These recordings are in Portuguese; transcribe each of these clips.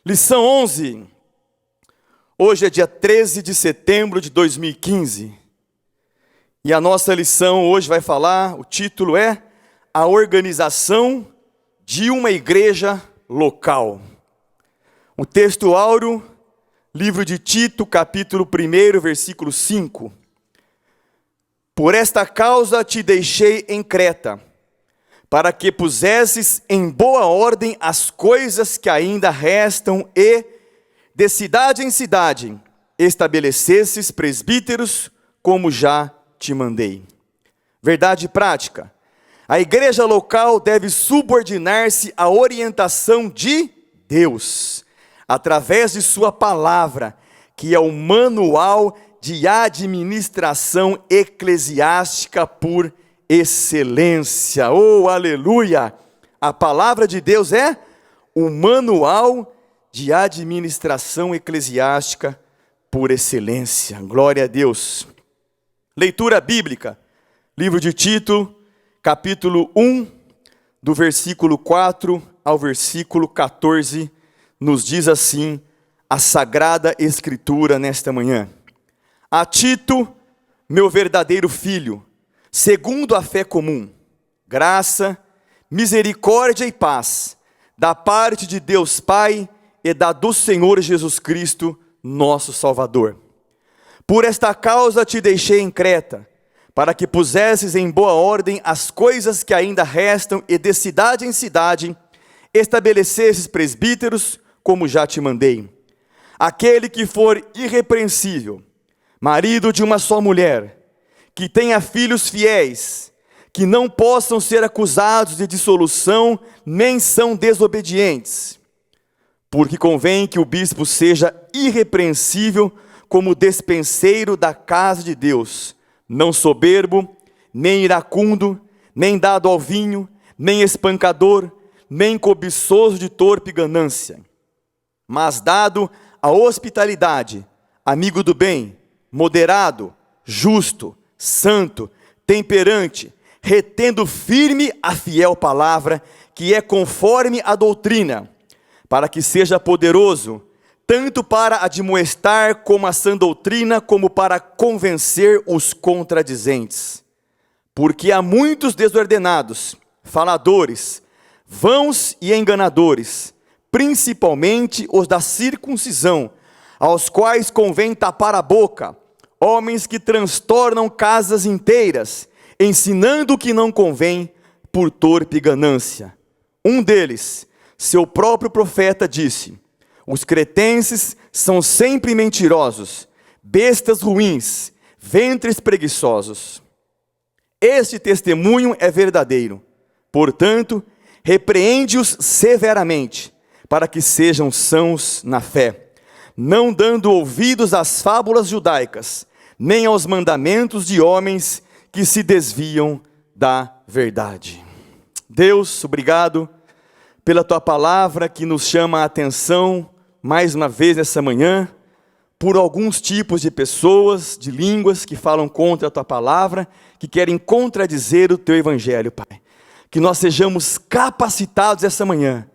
Lição 11, hoje é dia 13 de setembro de 2015, e a nossa lição hoje vai falar, o título é A Organização de uma Igreja Local. O texto áureo, livro de Tito, capítulo 1, versículo 5. Por esta causa te deixei em Creta, para que pusesses em boa ordem as coisas que ainda restam e, de cidade em cidade, estabelecesses presbíteros, como já te mandei. Verdade prática. A igreja local deve subordinar-se à orientação de Deus, através de sua palavra, que é o manual de administração eclesiástica por excelência. Oh, aleluia! A palavra de Deus é o manual de administração eclesiástica por excelência. Glória a Deus. Leitura bíblica, livro de Tito, capítulo 1, do versículo 4 ao versículo 14, nos diz assim a Sagrada Escritura nesta manhã. A Tito, meu verdadeiro filho, segundo a fé comum, graça, misericórdia e paz, da parte de Deus Pai e da do Senhor Jesus Cristo, nosso Salvador. Por esta causa te deixei em Creta, para que pusesses em boa ordem as coisas que ainda restam e de cidade em cidade, estabelecesses presbíteros, como já te mandei. Aquele que for irrepreensível, marido de uma só mulher, que tenha filhos fiéis, que não possam ser acusados de dissolução, nem são desobedientes. Porque convém que o bispo seja irrepreensível como despenseiro da casa de Deus, não soberbo, nem iracundo, nem dado ao vinho, nem espancador, nem cobiçoso de torpe ganância, mas dado à hospitalidade, amigo do bem, moderado, justo, santo, temperante, retendo firme a fiel palavra, que é conforme a doutrina, para que seja poderoso, tanto para admoestar como a sã doutrina, como para convencer os contradizentes. Porque há muitos desordenados, faladores, vãos e enganadores, principalmente os da circuncisão, aos quais convém tapar a boca, homens que transtornam casas inteiras, ensinando o que não convém por torpe ganância. Um deles, seu próprio profeta, disse: os cretenses são sempre mentirosos, bestas ruins, ventres preguiçosos. Este testemunho é verdadeiro. Portanto, repreende-os severamente, para que sejam sãos na fé, não dando ouvidos às fábulas judaicas, nem aos mandamentos de homens que se desviam da verdade. Deus, obrigado pela tua palavra que nos chama a atenção, mais uma vez nessa manhã, por alguns tipos de pessoas, de línguas que falam contra a tua palavra, que querem contradizer o teu evangelho, Pai. Que nós sejamos capacitados essa manhã,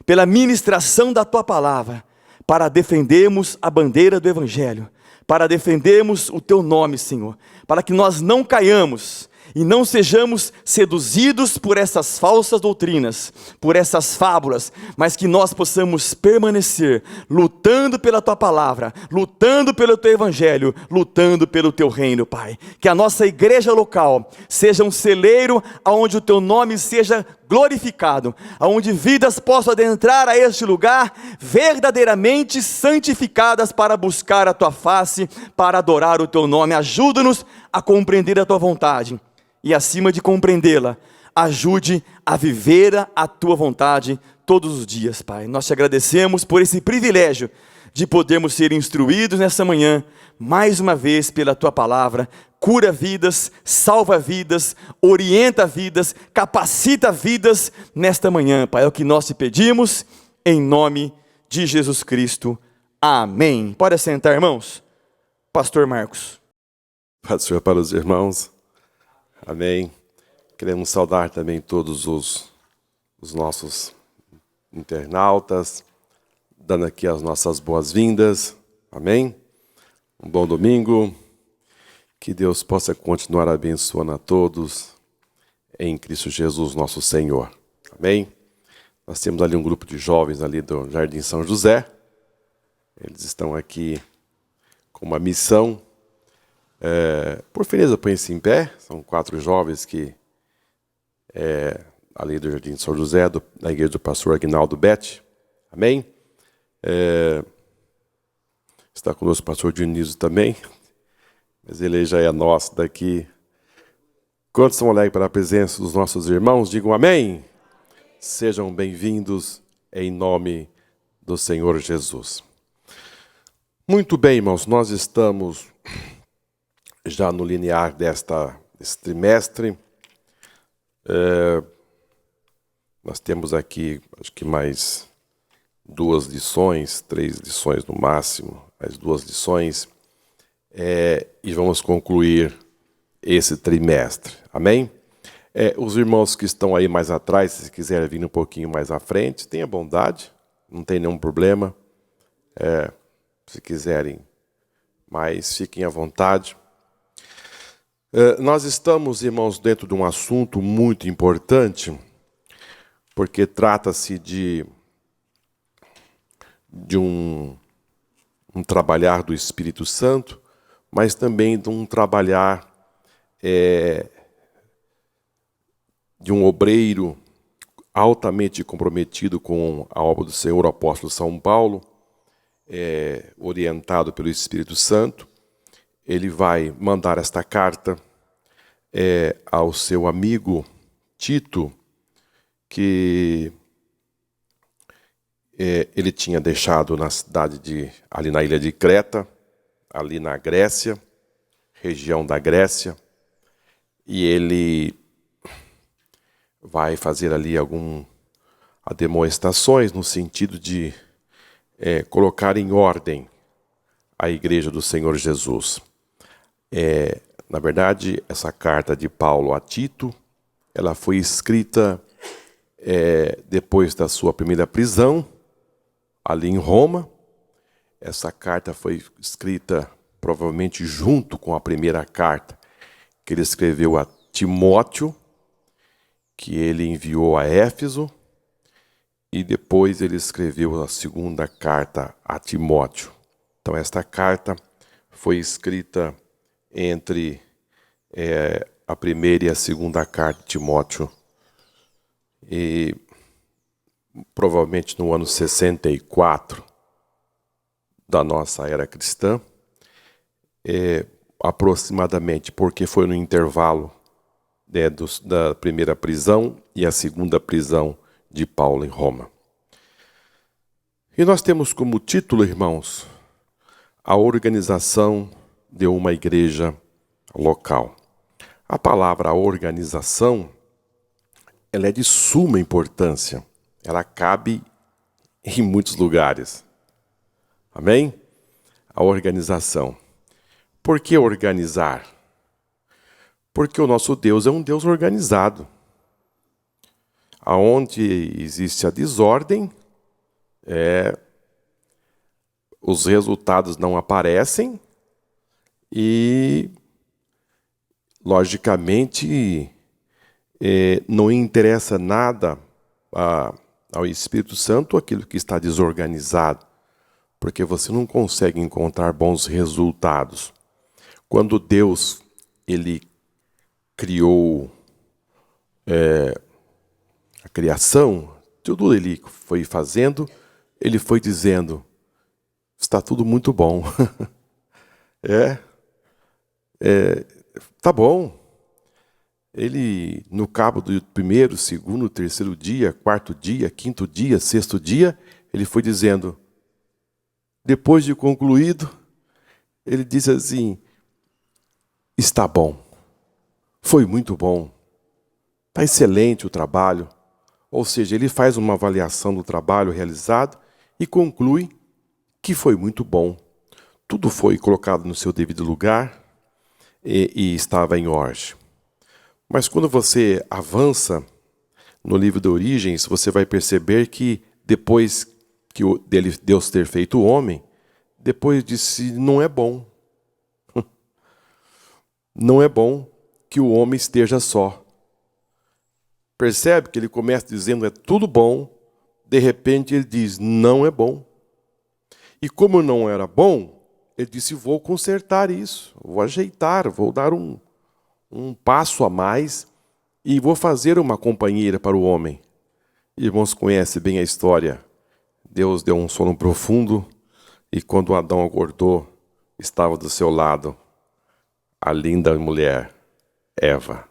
pela ministração da tua palavra, para defendermos a bandeira do evangelho, para defendermos o teu nome, Senhor, para que nós não caiamos e não sejamos seduzidos por essas falsas doutrinas, por essas fábulas, mas que nós possamos permanecer lutando pela tua palavra, lutando pelo teu evangelho, lutando pelo teu reino, Pai. Que a nossa igreja local seja um celeiro onde o teu nome seja glorificado, aonde vidas possam adentrar a este lugar verdadeiramente santificadas para buscar a tua face, para adorar o teu nome. Ajuda-nos a compreender a tua vontade e, acima de compreendê-la, ajude a viver a tua vontade todos os dias, Pai. Nós te agradecemos por esse privilégio de podermos ser instruídos nessa manhã, mais uma vez pela tua palavra. Cura vidas, salva vidas, orienta vidas, capacita vidas nesta manhã, Pai. É o que nós te pedimos, em nome de Jesus Cristo. Amém. Pode assentar, irmãos. Pastor Marcos. Paz do Senhor para os irmãos. Amém. Queremos saudar também todos os nossos internautas, dando aqui as nossas boas-vindas. Amém? Um bom domingo. Que Deus possa continuar abençoando a todos em Cristo Jesus, nosso Senhor. Amém? Nós temos ali um grupo de jovens ali do Jardim São José. Eles estão aqui com uma missão. Por gentileza, põe-se em pé. São 4 jovens que ali do Jardim São José, da igreja do pastor Aguinaldo Bete. Amém? Está conosco o pastor Dionísio também, mas ele já é nosso daqui. Quantos são alegres pela presença dos nossos irmãos? Digam amém. Sejam bem-vindos em nome do Senhor Jesus. Muito bem, irmãos, nós estamos já no linear desse trimestre. Nós temos aqui, acho que mais 2 lições, 3 lições no máximo, as 2 lições, e vamos concluir esse trimestre. Amém? Os irmãos que estão aí mais atrás, se quiserem vir um pouquinho mais à frente, tenha bondade, não tem nenhum problema. Se quiserem, mas fiquem à vontade. Nós estamos, irmãos, dentro de um assunto muito importante, porque trata-se de um trabalhar do Espírito Santo, mas também de um trabalhar de um obreiro altamente comprometido com a obra do Senhor, o apóstolo São Paulo, orientado pelo Espírito Santo. Ele vai mandar esta carta ao seu amigo Tito, que ele tinha deixado na cidade ali na ilha de Creta, ali na Grécia, região da Grécia, e ele vai fazer ali algumas demonstrações no sentido de colocar em ordem a igreja do Senhor Jesus. Na verdade, essa carta de Paulo a Tito, ela foi escrita depois da sua primeira prisão, ali em Roma. Essa carta foi escrita provavelmente junto com a primeira carta que ele escreveu a Timóteo, que ele enviou a Éfeso, e depois ele escreveu a segunda carta a Timóteo. Então, esta carta foi escrita entre a primeira e a segunda carta de Timóteo, e provavelmente no ano 64 da nossa era cristã, aproximadamente, porque foi no intervalo da primeira prisão e a segunda prisão de Paulo em Roma. E nós temos como título, irmãos, a organização de uma igreja local. A palavra organização, ela é de suma importância. Ela cabe em muitos lugares. Amém? A organização. Por que organizar? Porque o nosso Deus é um Deus organizado. Aonde existe a desordem, os resultados não aparecem e, logicamente, não interessa nada ao Espírito Santo aquilo que está desorganizado, porque você não consegue encontrar bons resultados. Quando Deus ele criou a criação, tudo ele foi fazendo, ele foi dizendo, está tudo muito bom. Tá bom. Ele, no cabo do 1º, 2º, 3º dia, 4º dia, 5º dia, 6º dia, ele foi dizendo, depois de concluído, ele diz assim, está bom, foi muito bom, está excelente o trabalho. Ou seja, ele faz uma avaliação do trabalho realizado e conclui que foi muito bom. Tudo foi colocado no seu devido lugar e estava em ordem. Mas quando você avança no livro de Origens, você vai perceber que depois Deus ter feito o homem, depois disse, não é bom. Não é bom que o homem esteja só. Percebe que ele começa dizendo, é tudo bom, de repente ele diz, não é bom. E como não era bom, ele disse, vou consertar isso, vou ajeitar, vou dar um passo a mais e vou fazer uma companheira para o homem. Irmãos, conhecem bem a história. Deus deu um sono profundo e quando Adão acordou, estava do seu lado a linda mulher, Eva.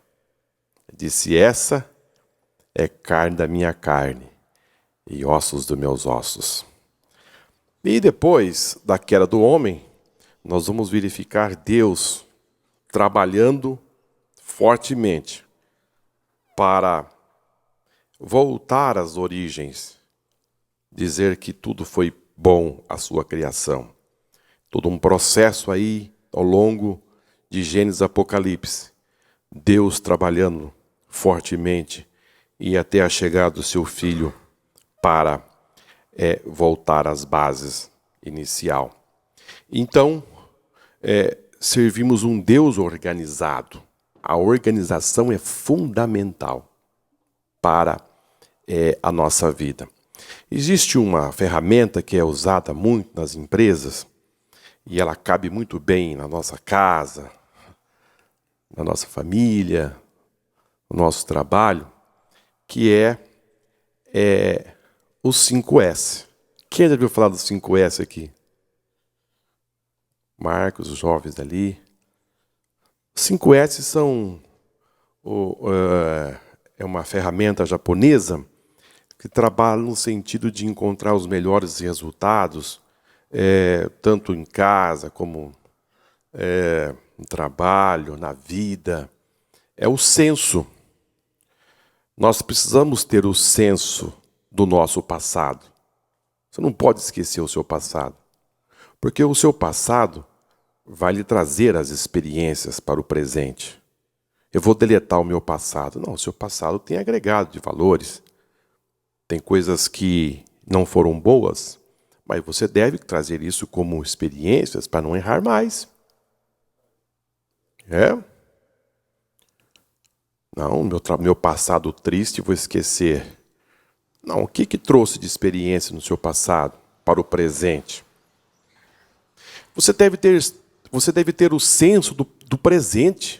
Disse, essa é carne da minha carne e ossos dos meus ossos. E depois da queda do homem, nós vamos verificar Deus trabalhando fortemente para voltar às origens, dizer que tudo foi bom a sua criação. Todo um processo aí ao longo de Gênesis e Apocalipse. Deus trabalhando fortemente e até a chegada do seu Filho para voltar às bases inicial. Então, servimos um Deus organizado. A organização é fundamental para a nossa vida. Existe uma ferramenta que é usada muito nas empresas e ela cabe muito bem na nossa casa, na nossa família, no nosso trabalho, que é os 5S. Quem já ouviu falar dos 5S aqui? Marcos, os jovens ali. Os 5S são uma ferramenta japonesa que trabalha no sentido de encontrar os melhores resultados, tanto em casa como no trabalho, na vida. É o senso. Nós precisamos ter o senso do nosso passado. Você não pode esquecer o seu passado, porque o seu passado vai lhe trazer as experiências para o presente. Eu vou deletar o meu passado. Não, o seu passado tem agregado de valores. Tem coisas que não foram boas, mas você deve trazer isso como experiências para não errar mais. Não, meu passado triste vou esquecer. Não, o que trouxe de experiência no seu passado para o presente? Você deve ter o senso do presente.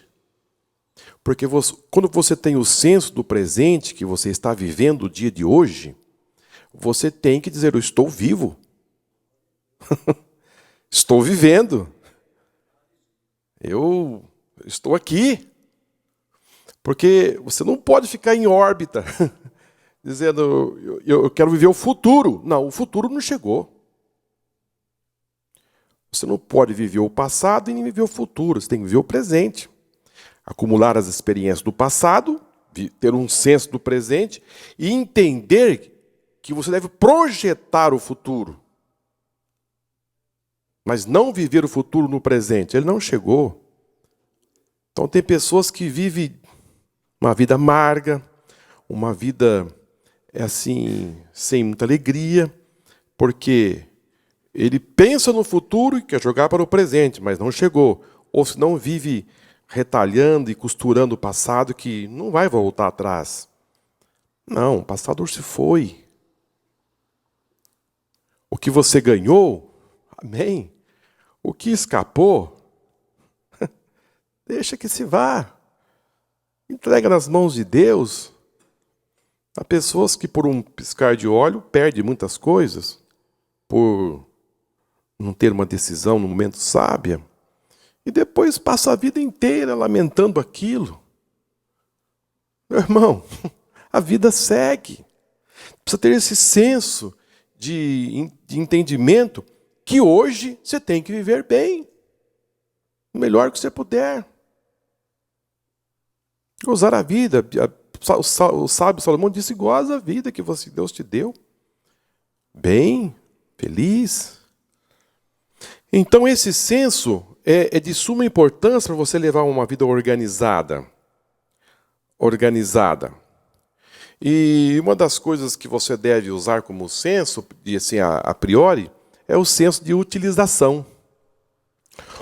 Porque quando você tem o senso do presente, que você está vivendo o dia de hoje, você tem que dizer, eu estou vivo. Estou vivendo. Eu estou aqui. Porque você não pode ficar em órbita, dizendo, eu quero viver o futuro. Não, o futuro não chegou. Você não pode viver o passado e nem viver o futuro, você tem que viver o presente. Acumular as experiências do passado, ter um senso do presente e entender que você deve projetar o futuro. Mas não viver o futuro no presente, ele não chegou. Então tem pessoas que vivem uma vida amarga, uma vida sem muita alegria, porque ele pensa no futuro e quer jogar para o presente, mas não chegou. Ou se não vive retalhando e costurando o passado que não vai voltar atrás. Não, o passado se foi. O que você ganhou, amém. O que escapou, deixa que se vá. Entrega nas mãos de Deus. Há pessoas que por um piscar de olho perdem muitas coisas, por não ter uma decisão no momento sábia, e depois passa a vida inteira lamentando aquilo. Meu irmão, a vida segue. Precisa ter esse senso de entendimento que hoje você tem que viver bem, o melhor que você puder. Gozar a vida. O sábio Salomão disse, goza a vida que Deus te deu. Bem, feliz. Então esse senso é de suma importância para você levar uma vida organizada. E uma das coisas que você deve usar como senso, e assim, a priori, é o senso de utilização.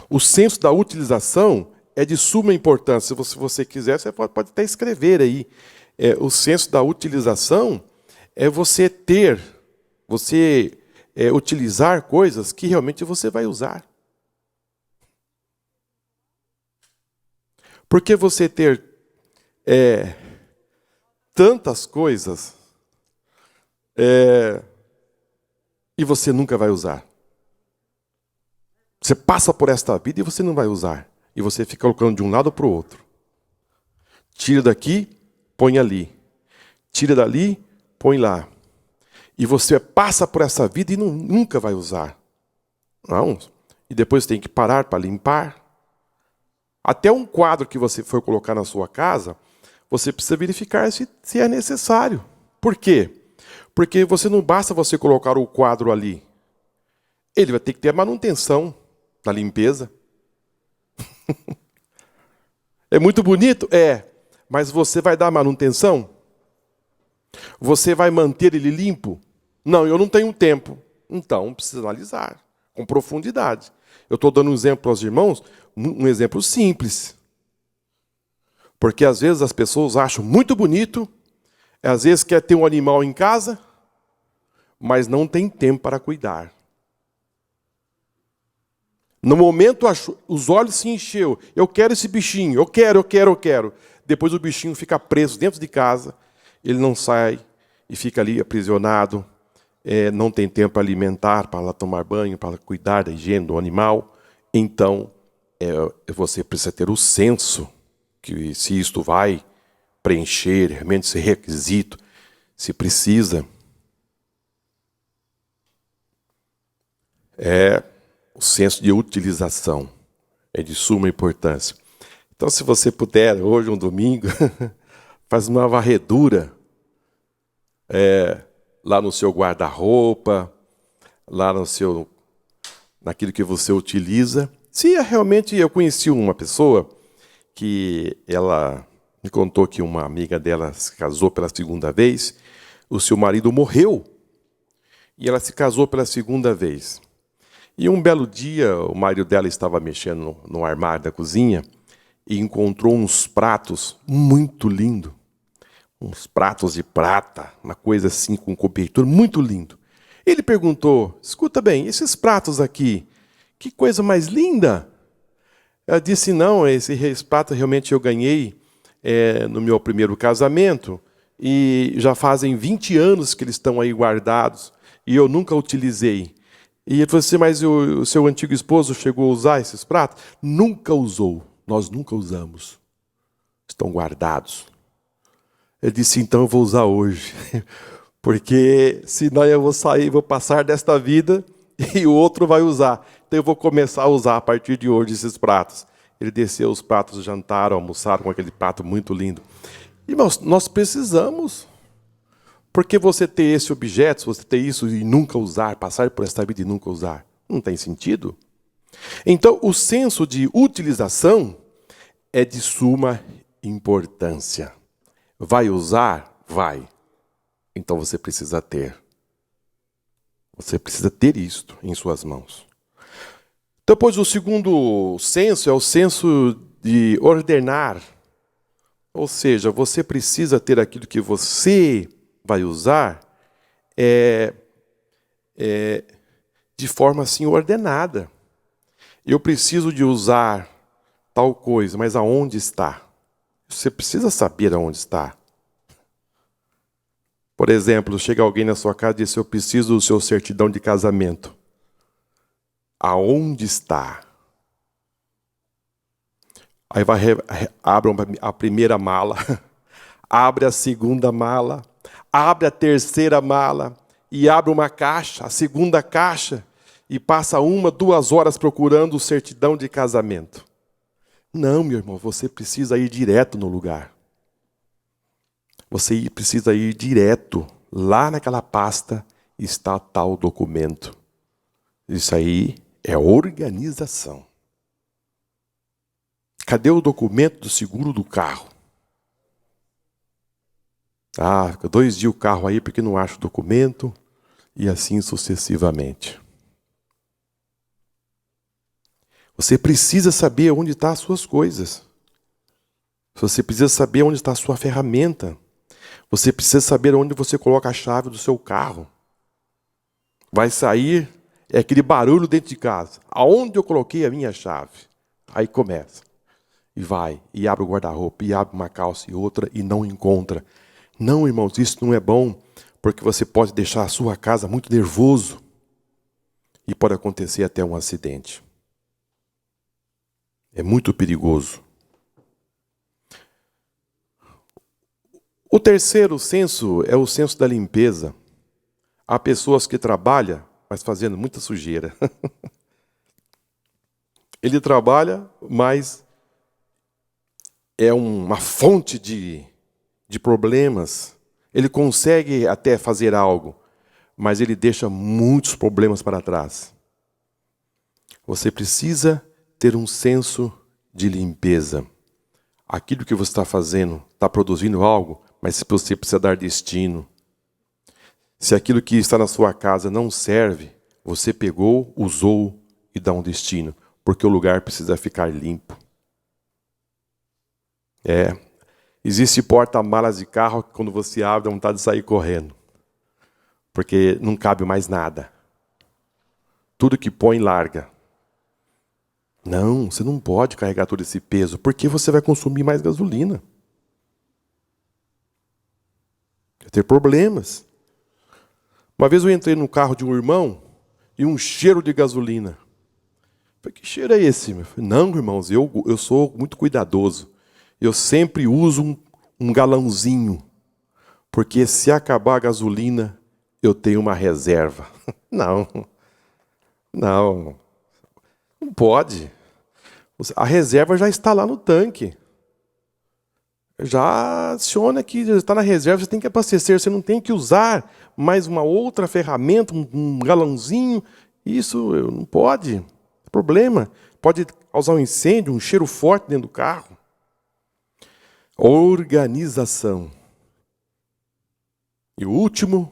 O senso da utilização é de suma importância. Se você quiser, você pode até escrever aí. O senso da utilização é você utilizar coisas que realmente você vai usar. Porque você ter tantas coisas e você nunca vai usar. Você passa por esta vida e você não vai usar. E você fica colocando de um lado para o outro. Tira daqui, põe ali. Tira dali, põe lá. E você passa por essa vida e nunca vai usar. Não. E depois tem que parar para limpar. Até um quadro que você for colocar na sua casa, você precisa verificar se é necessário. Por quê? Porque não basta você colocar o quadro ali. Ele vai ter que ter a manutenção da limpeza. É muito bonito? É. Mas você vai dar manutenção? Você vai manter ele limpo? Não, eu não tenho tempo. Então, precisa analisar com profundidade. Eu estou dando um exemplo aos irmãos, um exemplo simples. Porque às vezes as pessoas acham muito bonito, às vezes quer ter um animal em casa, mas não tem tempo para cuidar. No momento os olhos se encheu. Eu quero esse bichinho, eu quero. Depois o bichinho fica preso dentro de casa, ele não sai e fica ali aprisionado. Não tem tempo para alimentar, para tomar banho, para cuidar da higiene do animal. Então, você precisa ter o senso que se isto vai preencher realmente esse requisito, se precisa. O senso de utilização é de suma importância. Então, se você puder, hoje, um domingo, faz uma varredura lá no seu guarda-roupa, lá naquilo que você utiliza. Se realmente eu conheci uma pessoa que ela me contou que uma amiga dela se casou pela segunda vez, o seu marido morreu e ela se casou pela segunda vez. E um belo dia, o marido dela estava mexendo no armário da cozinha e encontrou uns pratos muito lindos. Uns pratos de prata, uma coisa assim com cobertura, muito lindo. Ele perguntou, escuta bem, esses pratos aqui, que coisa mais linda. Ela disse, não, esse prato realmente eu ganhei no meu primeiro casamento e já fazem 20 anos que eles estão aí guardados e eu nunca utilizei. E ele falou assim, mas o seu antigo esposo chegou a usar esses pratos? Nunca usou, nós nunca usamos. Estão guardados. Ele disse, então eu vou usar hoje. Porque senão eu vou sair, vou passar desta vida e o outro vai usar. Então eu vou começar a usar a partir de hoje esses pratos. Ele desceu os pratos, jantaram, almoçaram com aquele prato muito lindo. Irmãos, nós precisamos. Porque você ter esse objeto, você ter isso e nunca usar, passar por esta vida e nunca usar, não tem sentido. Então, o senso de utilização é de suma importância. Vai usar? Vai. Então você precisa ter. Você precisa ter isto em suas mãos. Depois, o segundo senso é o senso de ordenar. Ou seja, você precisa ter aquilo que você vai usar de forma assim ordenada. Eu preciso de usar tal coisa, mas aonde está? Você precisa saber aonde está. Por exemplo, chega alguém na sua casa e diz, eu preciso do seu certidão de casamento. Aonde está? Aí abre a primeira mala, abre a segunda mala, abre a terceira mala e abre uma caixa, a segunda caixa, e passa 1-2 horas procurando o certidão de casamento. Não, meu irmão, você precisa ir direto no lugar. Você precisa ir direto. Lá naquela pasta está tal documento. Isso aí é organização. Cadê o documento do seguro do carro? Ah, fica 2 dias o carro aí porque não acho o documento, e assim sucessivamente. Você precisa saber onde estão as suas coisas. Você precisa saber onde está a sua ferramenta. Você precisa saber onde você coloca a chave do seu carro. Vai sair aquele barulho dentro de casa. Aonde eu coloquei a minha chave? Aí começa. E vai, e abre o guarda-roupa, e abre uma calça e outra, e não encontra. Não, irmãos, isso não é bom, porque você pode deixar a sua casa muito nervoso. E pode acontecer até um acidente. É muito perigoso. O terceiro senso é o senso da limpeza. Há pessoas que trabalham, mas fazendo muita sujeira. Ele trabalha, mas é uma fonte de problemas. Ele consegue até fazer algo, mas ele deixa muitos problemas para trás. Você precisa ter um senso de limpeza. Aquilo que você está fazendo está produzindo algo, mas você precisa dar destino. Se aquilo que está na sua casa não serve, você pegou, usou e dá um destino, porque o lugar precisa ficar limpo. Existe porta-malas de carro que quando você abre dá vontade de sair correndo, porque não cabe mais nada. Tudo que põe, larga. Não, você não pode carregar todo esse peso, porque você vai consumir mais gasolina. Vai ter problemas. Uma vez eu entrei no carro de um irmão e um cheiro de gasolina. Eu falei, que cheiro é esse? Eu falei, não, irmãos, eu sou muito cuidadoso. Eu sempre uso um galãozinho, porque se acabar a gasolina, eu tenho uma reserva. Não pode. A reserva já está lá no tanque. Já adiciona que já está na reserva, você tem que abastecer, você não tem que usar mais uma outra ferramenta, um galãozinho. Isso não pode. Problema. Pode causar um incêndio, um cheiro forte dentro do carro. Organização. E o último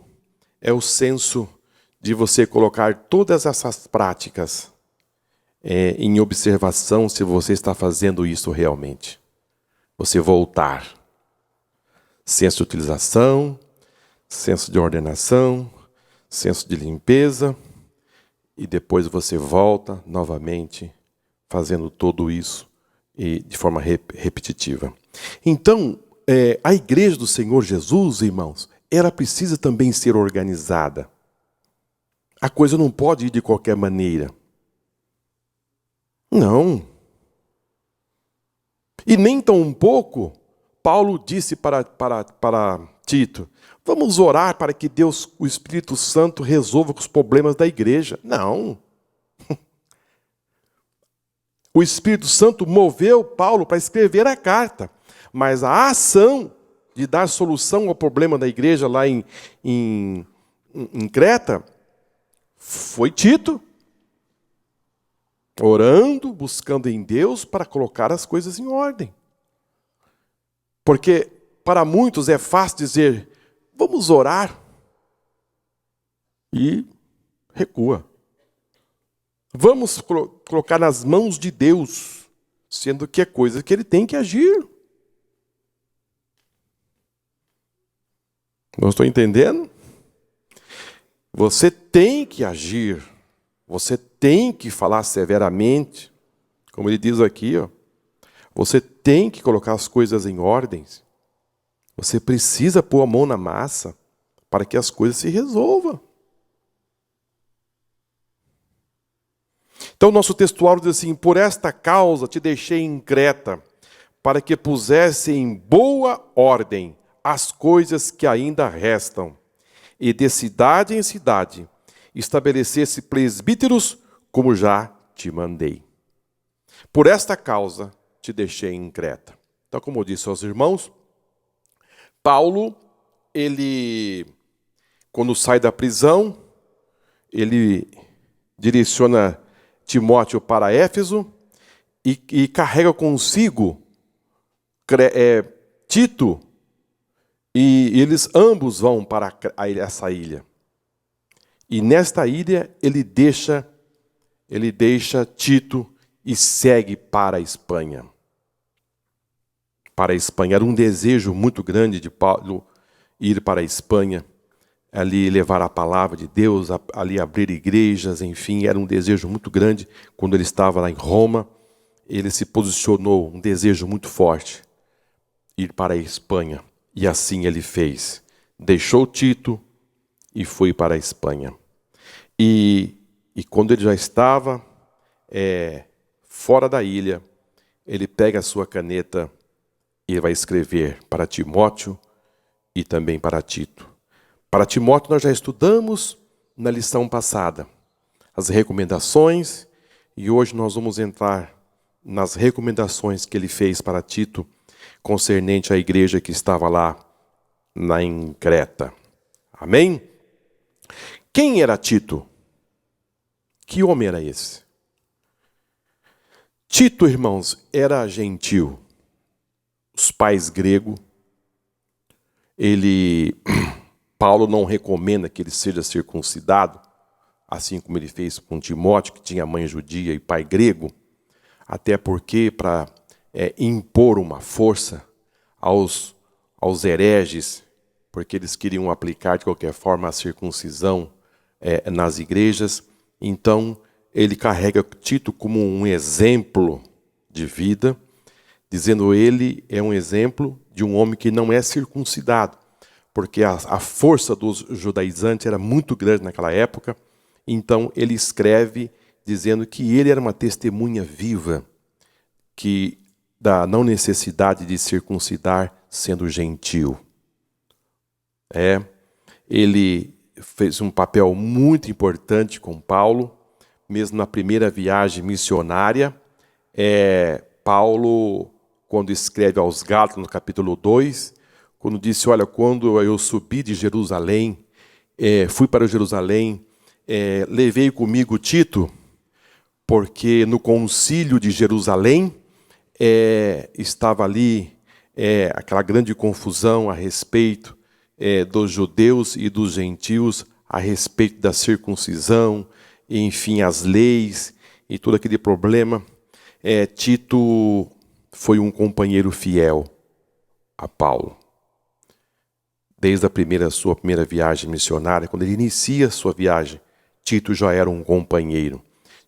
é o senso de você colocar todas essas práticas em observação se você está fazendo isso realmente. Você voltar. Senso de utilização, senso de ordenação, senso de limpeza, e depois você volta novamente fazendo tudo isso e de forma repetitiva. Então, a igreja do Senhor Jesus, irmãos, ela precisa também ser organizada. A coisa não pode ir de qualquer maneira. Não. E nem tão pouco, Paulo disse para Tito, vamos orar para que Deus, o Espírito Santo, resolva os problemas da igreja. Não. O Espírito Santo moveu Paulo para escrever a carta, mas a ação de dar solução ao problema da igreja lá em Creta foi Tito. Orando, buscando em Deus para colocar as coisas em ordem. Porque para muitos é fácil dizer, vamos orar, e recua. Vamos colocar nas mãos de Deus, sendo que é coisa que Ele tem que agir. Não estou entendendo? Você tem que agir. Você tem que falar severamente, como ele diz aqui, ó. Você tem que colocar as coisas em ordens. Você precisa pôr a mão na massa para que as coisas se resolvam. Então, nosso textuário diz assim, por esta causa te deixei em Creta, para que pusesse em boa ordem as coisas que ainda restam, e de cidade em cidade estabelecesse presbíteros, como já te mandei. Por esta causa te deixei em Creta. Então, como eu disse aos irmãos, Paulo, ele, quando sai da prisão, ele direciona Timóteo para Éfeso e carrega consigo Tito E eles ambos vão para essa ilha. E nesta ilha ele deixa Tito e segue para a Espanha. Para a Espanha. Era um desejo muito grande de Paulo ir para a Espanha, ali levar a palavra de Deus, ali abrir igrejas, enfim, era um desejo muito grande. Quando ele estava lá em Roma, ele se posicionou, um desejo muito forte, ir para a Espanha. E assim ele fez. Deixou Tito e foi para a Espanha. E quando ele já estava fora da ilha, ele pega a sua caneta e vai escrever para Timóteo e também para Tito. Para Timóteo nós já estudamos na lição passada as recomendações, e hoje nós vamos entrar nas recomendações que ele fez para Tito concernente à igreja que estava lá em Creta. Amém? Quem era Tito? Que homem era esse? Tito, irmãos, era gentil. Os pais gregos. Paulo não recomenda que ele seja circuncidado, assim como ele fez com Timóteo, que tinha mãe judia e pai grego, até porque para impor uma força aos hereges, porque eles queriam aplicar de qualquer forma a circuncisão nas igrejas. Então ele carrega Tito como um exemplo de vida, dizendo ele é um exemplo de um homem que não é circuncidado, porque a força dos judaizantes era muito grande naquela época. Então ele escreve dizendo que ele era uma testemunha viva da não necessidade de circuncidar sendo gentil. Ele fez um papel muito importante com Paulo, mesmo na primeira viagem missionária. Paulo, quando escreve aos Gálatas, no capítulo 2, quando disse, olha, quando eu subi de Jerusalém, fui para Jerusalém, levei comigo Tito, porque no concílio de Jerusalém estava ali aquela grande confusão a respeito dos judeus e dos gentios, a respeito da circuncisão, enfim, as leis e todo aquele problema. Tito foi um companheiro fiel a Paulo. Desde sua primeira viagem missionária, quando ele inicia sua viagem, Tito já era um companheiro.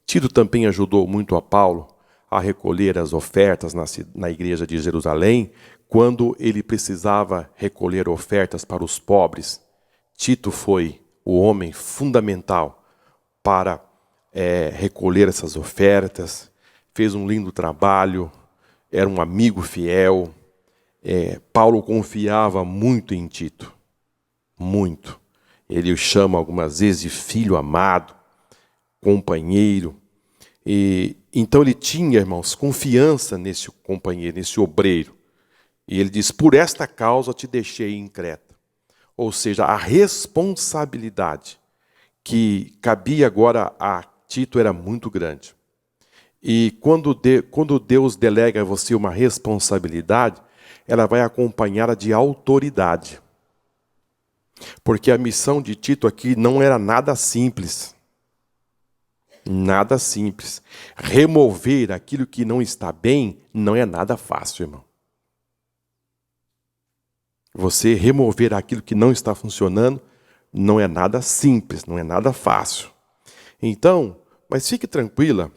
Tito também ajudou muito a Paulo a recolher as ofertas na igreja de Jerusalém, quando ele precisava recolher ofertas para os pobres. Tito foi o homem fundamental para recolher essas ofertas, fez um lindo trabalho, era um amigo fiel. Paulo confiava muito em Tito, muito. Ele o chama algumas vezes de filho amado, companheiro. Então ele tinha, irmãos, confiança nesse companheiro, nesse obreiro. E ele diz, por esta causa te deixei em Creta. Ou seja, a responsabilidade que cabia agora a Tito era muito grande. E quando Deus delega a você uma responsabilidade, ela vai acompanhada de autoridade. Porque a missão de Tito aqui não era nada simples. Nada simples. Remover aquilo que não está bem não é nada fácil, irmão. Você remover aquilo que não está funcionando não é nada simples, não é nada fácil. Então, mas fique tranquilo,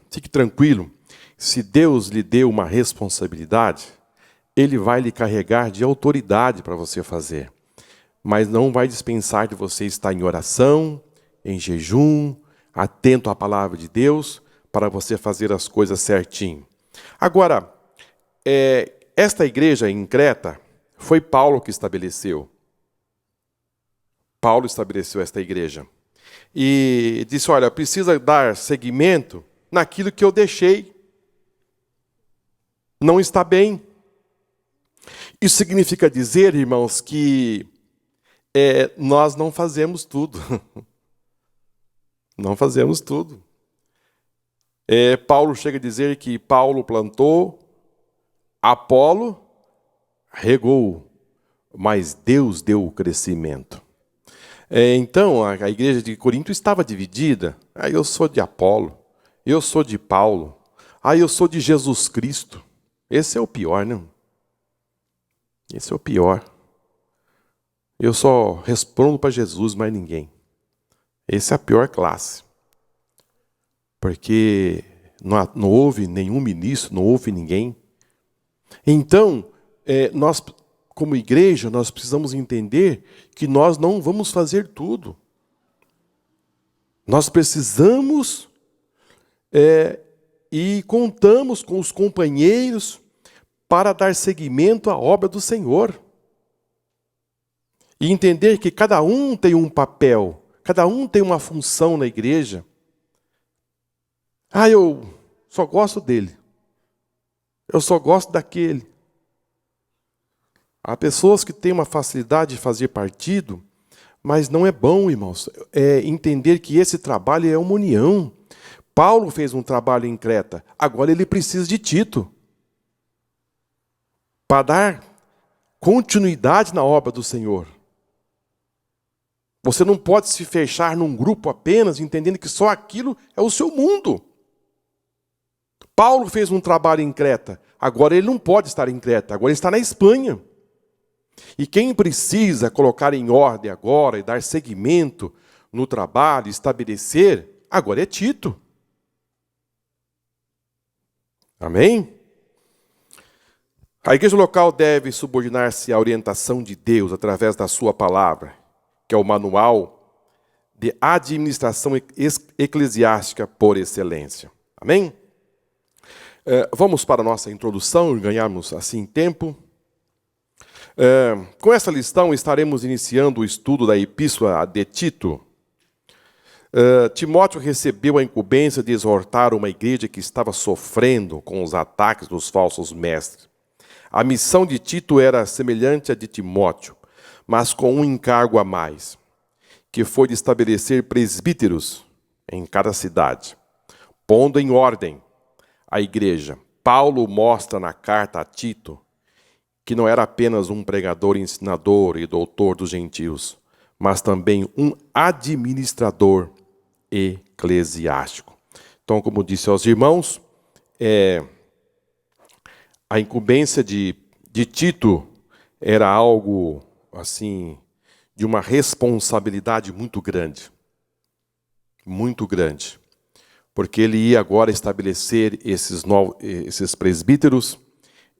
se Deus lhe deu uma responsabilidade, Ele vai lhe carregar de autoridade para você fazer. Mas não vai dispensar de você estar em oração, em jejum, atento à palavra de Deus, para você fazer as coisas certinho. Agora, esta igreja em Creta, foi Paulo que estabeleceu. Paulo estabeleceu esta igreja. E disse, olha, precisa dar seguimento naquilo que eu deixei. Não está bem. Isso significa dizer, irmãos, que nós não fazemos tudo. Não fazemos tudo. Paulo chega a dizer que Paulo plantou, Apolo regou, mas Deus deu o crescimento. Então, a igreja de Corinto estava dividida. Eu sou de Apolo, eu sou de Paulo, eu sou de Jesus Cristo. Esse é o pior, não? Esse é o pior. Eu só respondo para Jesus, mais ninguém. Essa é a pior classe. Porque não houve nenhum ministro, não houve ninguém. Então, nós, como igreja, nós precisamos entender que nós não vamos fazer tudo. Nós precisamos e contamos com os companheiros para dar seguimento à obra do Senhor. E entender que cada um tem um papel, cada um tem uma função na igreja. Eu só gosto dele. Eu só gosto daquele. Há pessoas que têm uma facilidade de fazer partido, mas não é bom, irmãos, entender que esse trabalho é uma união. Paulo fez um trabalho em Creta, agora ele precisa de Tito para dar continuidade na obra do Senhor. Você não pode se fechar num grupo apenas, entendendo que só aquilo é o seu mundo. Paulo fez um trabalho em Creta, agora ele não pode estar em Creta, agora ele está na Espanha. E quem precisa colocar em ordem agora e dar seguimento no trabalho, estabelecer, agora é Tito. Amém? A igreja local deve subordinar-se à orientação de Deus através da sua palavra, que é o manual de administração eclesiástica por excelência. Amém? Vamos para a nossa introdução e ganharmos assim tempo. Com essa lição estaremos iniciando o estudo da Epístola de Tito. Timóteo recebeu a incumbência de exortar uma igreja que estava sofrendo com os ataques dos falsos mestres. A missão de Tito era semelhante à de Timóteo, mas com um encargo a mais, que foi de estabelecer presbíteros em cada cidade, pondo em ordem a igreja. Paulo mostra na carta a Tito que não era apenas um pregador, ensinador e doutor dos gentios, mas também um administrador eclesiástico. Então, como disse aos irmãos, a incumbência de Tito era algo assim de uma responsabilidade muito grande, porque ele ia agora estabelecer esses presbíteros.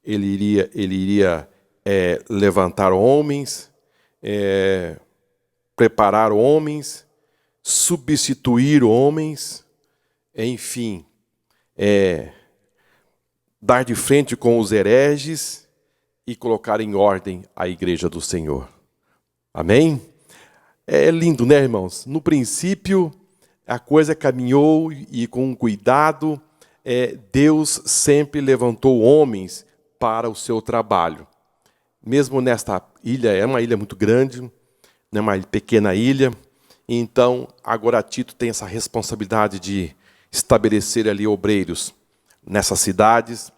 Ele iria levantar homens, preparar homens, substituir homens, enfim, dar de frente com os hereges e colocar em ordem a igreja do Senhor. Amém? É lindo, né, irmãos? No princípio, a coisa caminhou e com cuidado, Deus sempre levantou homens para o seu trabalho. Mesmo nesta ilha, é uma ilha muito grande, não é uma pequena ilha, então agora Tito tem essa responsabilidade de estabelecer ali obreiros nessas cidades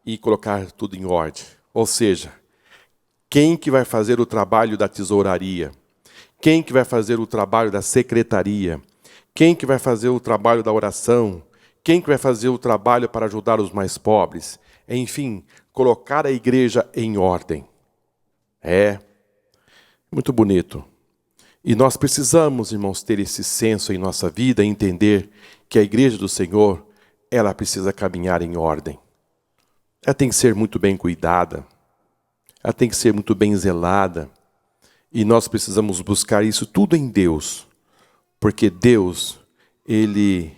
e colocar tudo em ordem. Ou seja, quem que vai fazer o trabalho da tesouraria? Quem que vai fazer o trabalho da secretaria? Quem que vai fazer o trabalho da oração? Quem que vai fazer o trabalho para ajudar os mais pobres? Enfim, colocar a igreja em ordem. Muito bonito. E nós precisamos, irmãos, ter esse senso em nossa vida, entender que a igreja do Senhor, ela precisa caminhar em ordem. Ela tem que ser muito bem cuidada. Ela tem que ser muito bem zelada. E nós precisamos buscar isso tudo em Deus. Porque Deus, Ele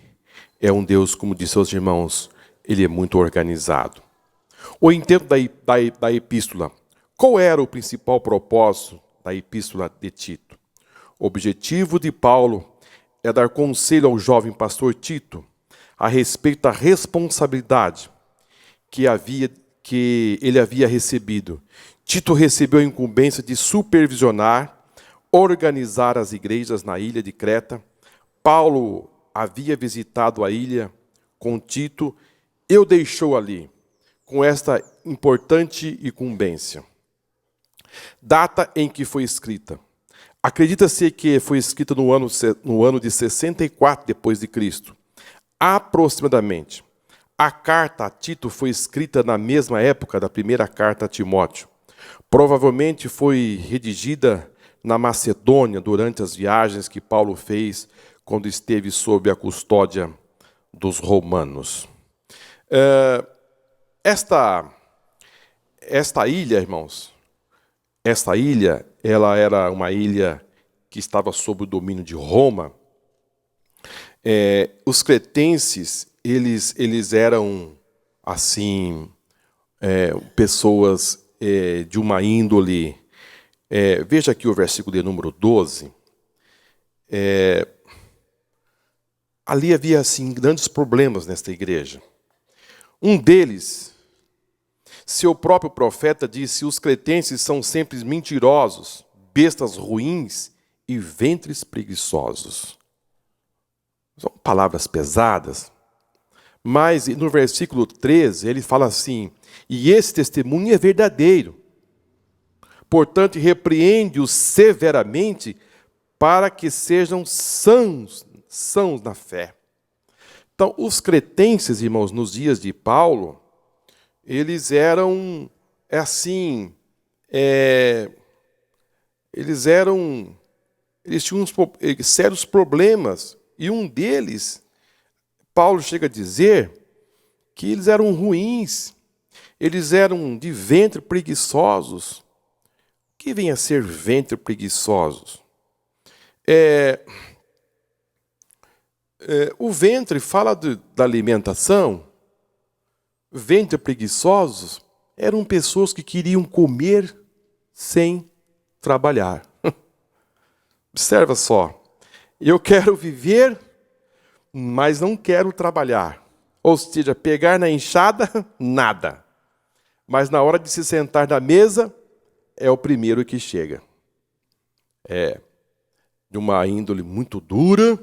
é um Deus, como disse aos irmãos, Ele é muito organizado. O intento da epístola. Qual era o principal propósito da epístola de Tito? O objetivo de Paulo é dar conselho ao jovem pastor Tito a respeito da responsabilidade que ele havia recebido. Tito recebeu a incumbência de supervisionar, organizar as igrejas na ilha de Creta. Paulo havia visitado a ilha com Tito e o deixou ali, com esta importante incumbência. Data em que foi escrita. Acredita-se que foi escrita no ano de 64 depois de Cristo. Aproximadamente. A carta a Tito foi escrita na mesma época da primeira carta a Timóteo. Provavelmente foi redigida na Macedônia durante as viagens que Paulo fez quando esteve sob a custódia dos romanos. Esta ilha, irmãos, esta ilha, ela era uma ilha que estava sob o domínio de Roma. Os cretenses, eles eram, assim, pessoas de uma índole. Veja aqui o versículo de número 12. Ali havia, assim, grandes problemas nesta igreja. Um deles, seu próprio profeta disse: os cretenses são sempre mentirosos, bestas ruins e ventres preguiçosos. São palavras pesadas, mas no versículo 13 ele fala assim: e esse testemunho é verdadeiro. Portanto, repreende-os severamente para que sejam sãos na fé. Então, os cretenses, irmãos, nos dias de Paulo, eles eram assim, eles tinham sérios problemas. E um deles, Paulo chega a dizer que eles eram ruins, eles eram de ventre preguiçosos. O que vem a ser ventre preguiçosos? O ventre fala da alimentação. Ventre preguiçosos eram pessoas que queriam comer sem trabalhar. Observa só. Eu quero viver, mas não quero trabalhar. Ou seja, pegar na enxada, nada. Mas na hora de se sentar na mesa, é o primeiro que chega. De uma índole muito dura,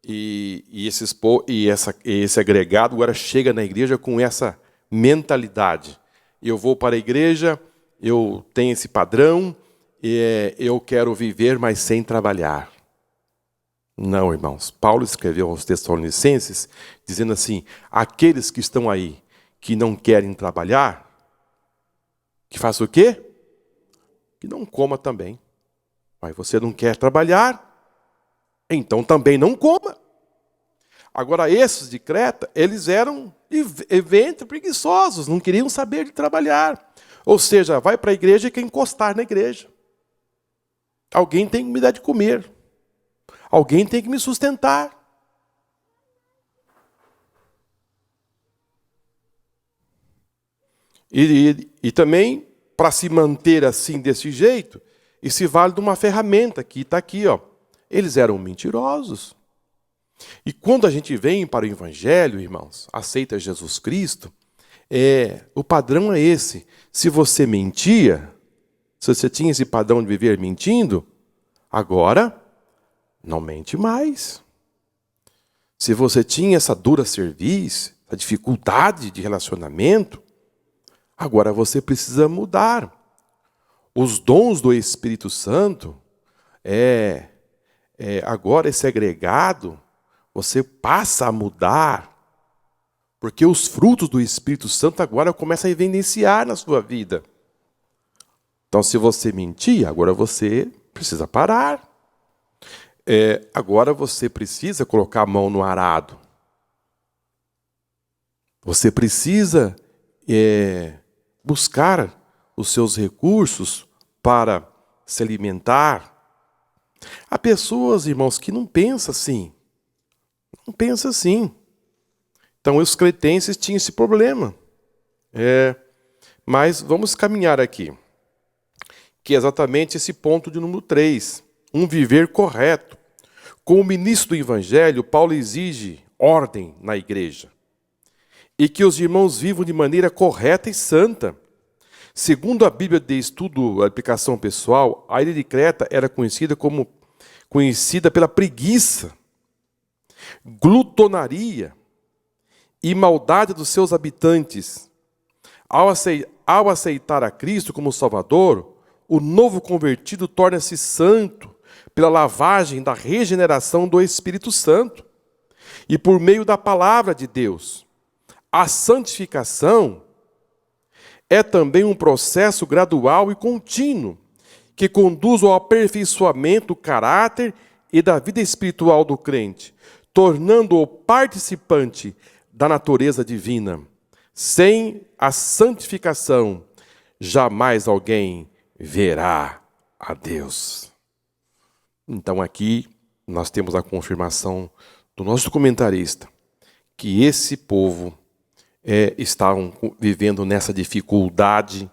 e esse agregado agora chega na igreja com essa mentalidade. Eu vou para a igreja, eu tenho esse padrão, eu quero viver, mas sem trabalhar. Não, irmãos. Paulo escreveu aos Tessalonicenses, dizendo assim: aqueles que estão aí, que não querem trabalhar, que façam o quê? Que não coma também. Mas você não quer trabalhar, então também não coma. Agora, esses de Creta, eles eram de ventre preguiçosos, não queriam saber de trabalhar. Ou seja, vai para a igreja e quer encostar na igreja. Alguém tem que me dar de comer. Alguém tem que me sustentar. E também, para se manter assim, desse jeito, e se vale de uma ferramenta que está aqui, ó. Eles eram mentirosos. E quando a gente vem para o Evangelho, irmãos, aceita Jesus Cristo, o padrão é esse. Se você mentia, se você tinha esse padrão de viver mentindo, agora não mente mais. Se você tinha essa dura cerviz, essa dificuldade de relacionamento, agora você precisa mudar. Os dons do Espírito Santo, agora esse agregado, você passa a mudar, porque os frutos do Espírito Santo agora começam a evidenciar na sua vida. Então, se você mentir, agora você precisa parar. Agora você precisa colocar a mão no arado. Você precisa buscar os seus recursos para se alimentar. Há pessoas, irmãos, que não pensam assim. Não pensam assim. Então, os cretenses tinham esse problema. Mas vamos caminhar aqui. Que é exatamente esse ponto de número 3. Um viver correto. Como ministro do Evangelho, Paulo exige ordem na igreja. E que os irmãos vivam de maneira correta e santa. Segundo a Bíblia de Estudo, a aplicação pessoal, a ilha de Creta era conhecida pela preguiça, glutonaria e maldade dos seus habitantes. Ao aceitar a Cristo como Salvador, o novo convertido torna-se santo pela lavagem da regeneração do Espírito Santo e por meio da palavra de Deus. A santificação é também um processo gradual e contínuo que conduz ao aperfeiçoamento do caráter e da vida espiritual do crente, tornando-o participante da natureza divina. Sem a santificação, jamais alguém verá a Deus. Então aqui nós temos a confirmação do nosso comentarista que esse povo está vivendo nessa dificuldade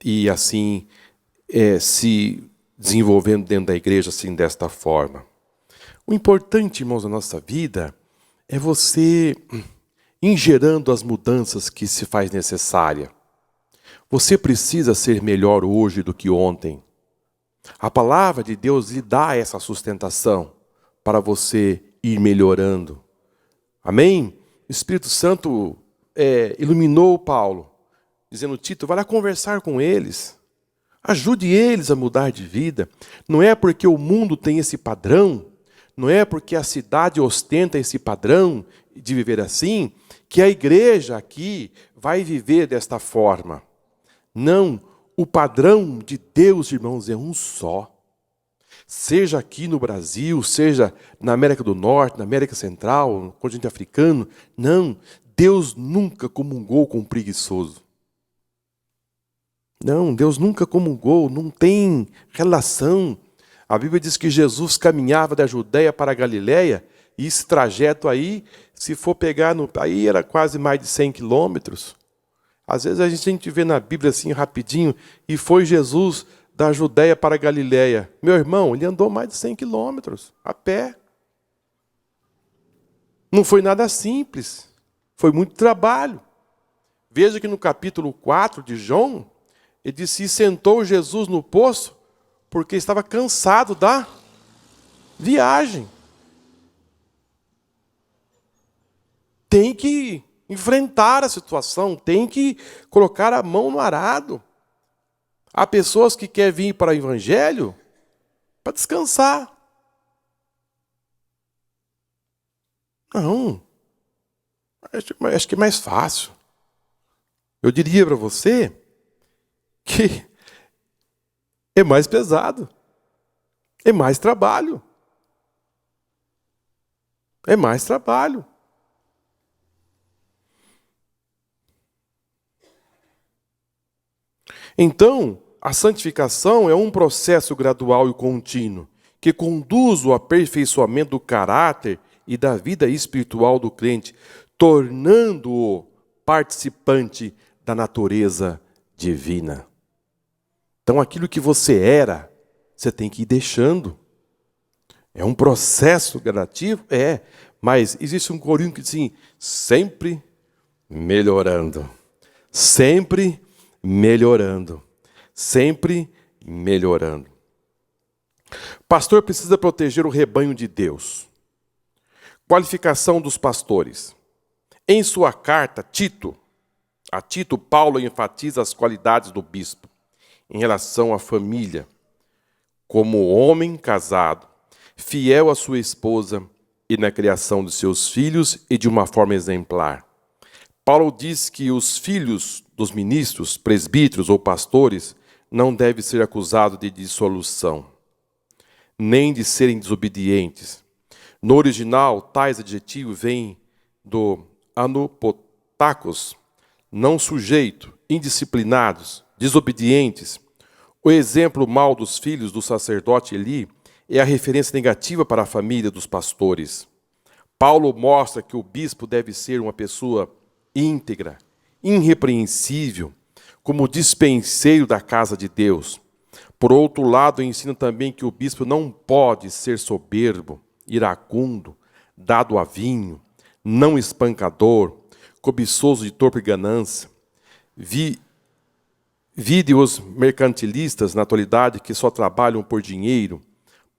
e assim se desenvolvendo dentro da igreja assim desta forma. O importante, irmãos, da nossa vida é você ir gerando as mudanças que se faz necessária. Você precisa ser melhor hoje do que ontem. A palavra de Deus lhe dá essa sustentação para você ir melhorando. Amém? O Espírito Santo iluminou Paulo, dizendo: Tito, vai lá conversar com eles. Ajude eles a mudar de vida. Não é porque o mundo tem esse padrão, não é porque a cidade ostenta esse padrão de viver assim, que a igreja aqui vai viver desta forma. Não, o padrão de Deus, irmãos, é um só. Seja aqui no Brasil, seja na América do Norte, na América Central, no continente africano, não, Deus nunca comungou com um preguiçoso. Não, Deus nunca comungou, não tem relação. A Bíblia diz que Jesus caminhava da Judéia para a Galiléia, e esse trajeto aí, se for pegar, aí era quase mais de 100 quilômetros. Às vezes a gente vê na Bíblia assim rapidinho, e foi Jesus da Judéia para a Galiléia. Meu irmão, ele andou mais de 100 quilômetros, a pé. Não foi nada simples, foi muito trabalho. Veja que no capítulo 4 de João, ele disse: e sentou Jesus no poço, porque estava cansado da viagem. Tem que enfrentar a situação, tem que colocar a mão no arado. Há pessoas que querem vir para o Evangelho para descansar. Não. Acho que é mais fácil. Eu diria para você que é mais pesado. É mais trabalho. É mais trabalho. Então, a santificação é um processo gradual e contínuo que conduz ao aperfeiçoamento do caráter e da vida espiritual do crente, tornando-o participante da natureza divina. Então, aquilo que você era, você tem que ir deixando. É um processo gradativo? Mas existe um corinho que diz assim: sempre melhorando. Sempre melhorando. Sempre melhorando. Pastor precisa proteger o rebanho de Deus. Qualificação dos pastores. Em sua carta, a Tito, Paulo enfatiza as qualidades do bispo em relação à família, como homem casado, fiel à sua esposa e na criação de seus filhos e de uma forma exemplar. Paulo diz que os filhos dos ministros, presbíteros ou pastores não devem ser acusados de dissolução, nem de serem desobedientes. No original, tais adjetivos vêm do anopotakos, não sujeito, indisciplinados, desobedientes. O exemplo mau dos filhos do sacerdote Eli é a referência negativa para a família dos pastores. Paulo mostra que o bispo deve ser uma pessoa íntegra, irrepreensível, como dispenseiro da casa de Deus. Por outro lado, ensina também que o bispo não pode ser soberbo, iracundo, dado a vinho, não espancador, cobiçoso de torpe ganância. Vide os mercantilistas na atualidade que só trabalham por dinheiro.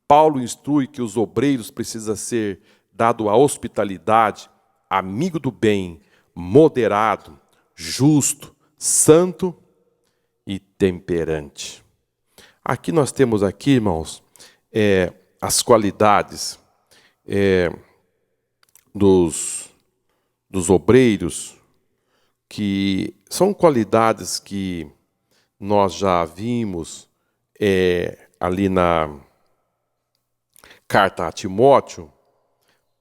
Paulo instrui que os obreiros precisam ser dado a hospitalidade, amigo do bem, moderado, justo, santo e temperante. Aqui nós temos aqui, irmãos, as qualidades dos obreiros, que são qualidades que nós já vimos ali na carta a Timóteo,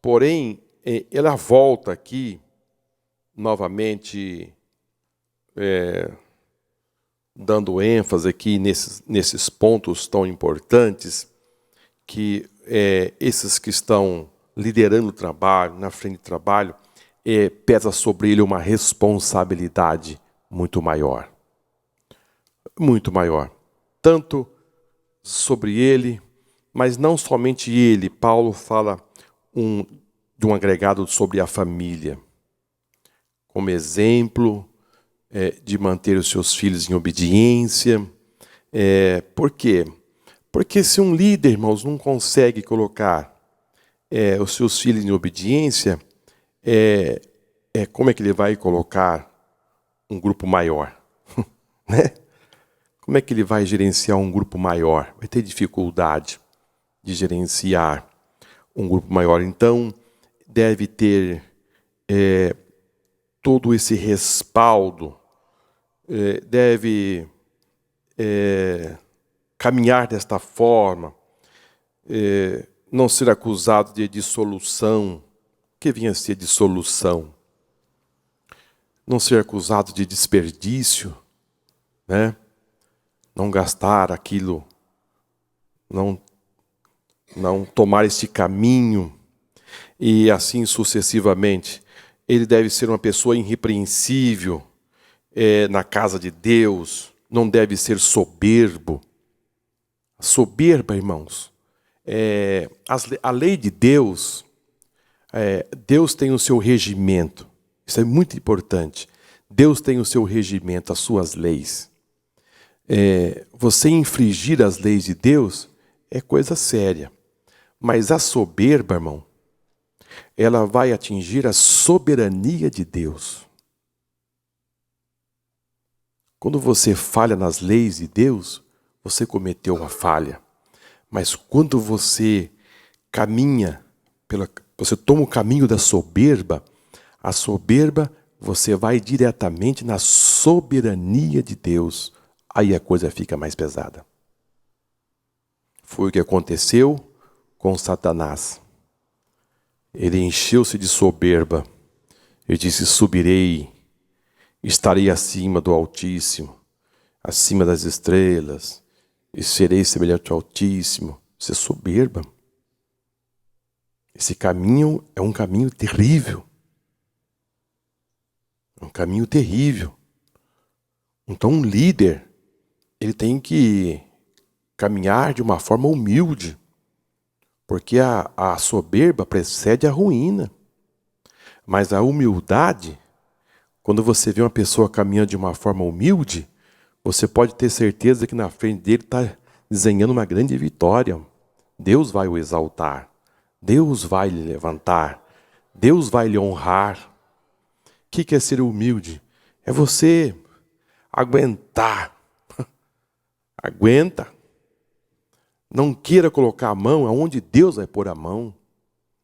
porém, ela volta aqui, novamente, dando ênfase aqui nesses pontos tão importantes, que esses que estão liderando o trabalho, na frente do trabalho, pesa sobre ele uma responsabilidade muito maior. Muito maior. Tanto sobre ele, mas não somente ele. Paulo fala de um agregado sobre a família, como exemplo de manter os seus filhos em obediência. Por quê? Porque se um líder, irmãos, não consegue colocar os seus filhos em obediência, como é que ele vai colocar um grupo maior? Né? Como é que ele vai gerenciar um grupo maior? Vai ter dificuldade de gerenciar um grupo maior. Então, deve ter todo esse respaldo, deve caminhar desta forma, não ser acusado de dissolução. O que vinha a ser dissolução? Não ser acusado de desperdício, né? Não gastar aquilo, não tomar este caminho, e assim sucessivamente. Ele deve ser uma pessoa irrepreensível na casa de Deus, não deve ser soberbo. Soberba, irmãos, a lei de Deus, Deus tem o seu regimento, isso é muito importante. Deus tem o seu regimento, as suas leis. Você infringir as leis de Deus é coisa séria. Mas a soberba, irmão, ela vai atingir a soberania de Deus. Quando você falha nas leis de Deus, você cometeu uma falha. Mas quando você você toma o caminho da soberba, a soberba, você vai diretamente na soberania de Deus. Aí a coisa fica mais pesada. Foi o que aconteceu com Satanás. Ele encheu-se de soberba. Ele disse: subirei, estarei acima do Altíssimo, acima das estrelas, e serei semelhante ao Altíssimo. Isso é soberba. Esse caminho é um caminho terrível. É um caminho terrível. Então um líder, ele tem que caminhar de uma forma humilde, porque a soberba precede a ruína. Mas a humildade, quando você vê uma pessoa caminhando de uma forma humilde, você pode ter certeza que na frente dele está desenhando uma grande vitória. Deus vai o exaltar, Deus vai lhe levantar, Deus vai lhe honrar. O que é ser humilde? É você aguentar. Aguenta. Não queira colocar a mão aonde Deus vai pôr a mão.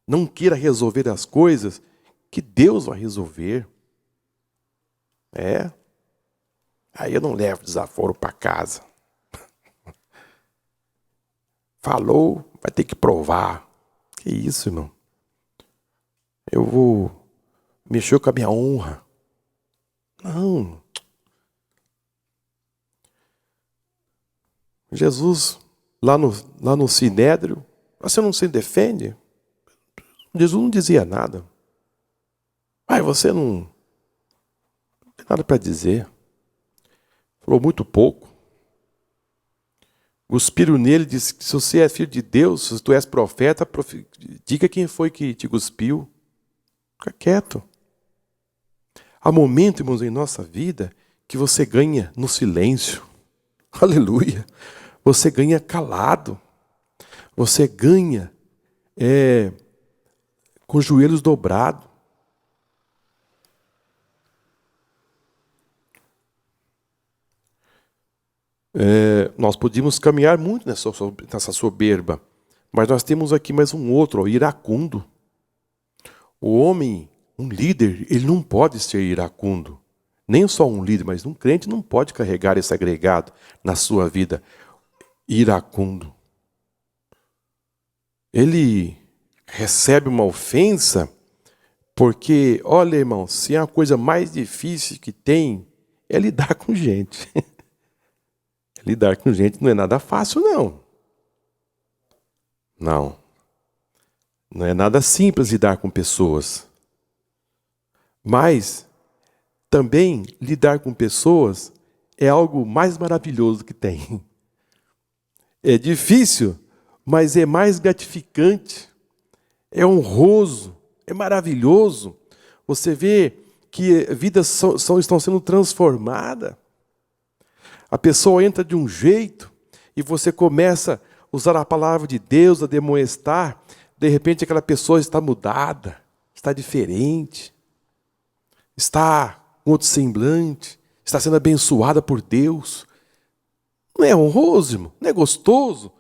Não queira resolver as coisas que Deus vai resolver. Aí eu não levo desaforo para casa. Falou, vai ter que provar. Que isso, irmão? Eu vou mexer com a minha honra. Não. Jesus, lá no Sinédrio, você não se defende? Jesus não dizia nada. Você não tem nada para dizer. Falou muito pouco. Cuspiram nele e disse que se você é filho de Deus, se tu és profeta, diga quem foi que te cuspiu. Fica quieto. Há momentos, irmãos, em nossa vida que você ganha no silêncio. Aleluia. Você ganha calado. Você ganha com os joelhos dobrados. Nós podíamos caminhar muito nessa soberba, mas nós temos aqui mais um outro, iracundo. O homem, um líder, ele não pode ser iracundo. Nem só um líder, mas um crente não pode carregar esse agregado na sua vida. Iracundo. Ele recebe uma ofensa porque, olha, irmão, se é a coisa mais difícil que tem é lidar com gente. Lidar com gente não é nada fácil, não. Não é nada simples lidar com pessoas. Mas também lidar com pessoas é algo mais maravilhoso que tem. É difícil, mas é mais gratificante. É honroso, é maravilhoso. Você vê que vidas estão sendo transformadas. A pessoa entra de um jeito e você começa a usar a palavra de Deus, a demonstrar. De repente aquela pessoa está mudada, está diferente, está com outro semblante, está sendo abençoada por Deus. Não é honroso, irmão? Não é gostoso?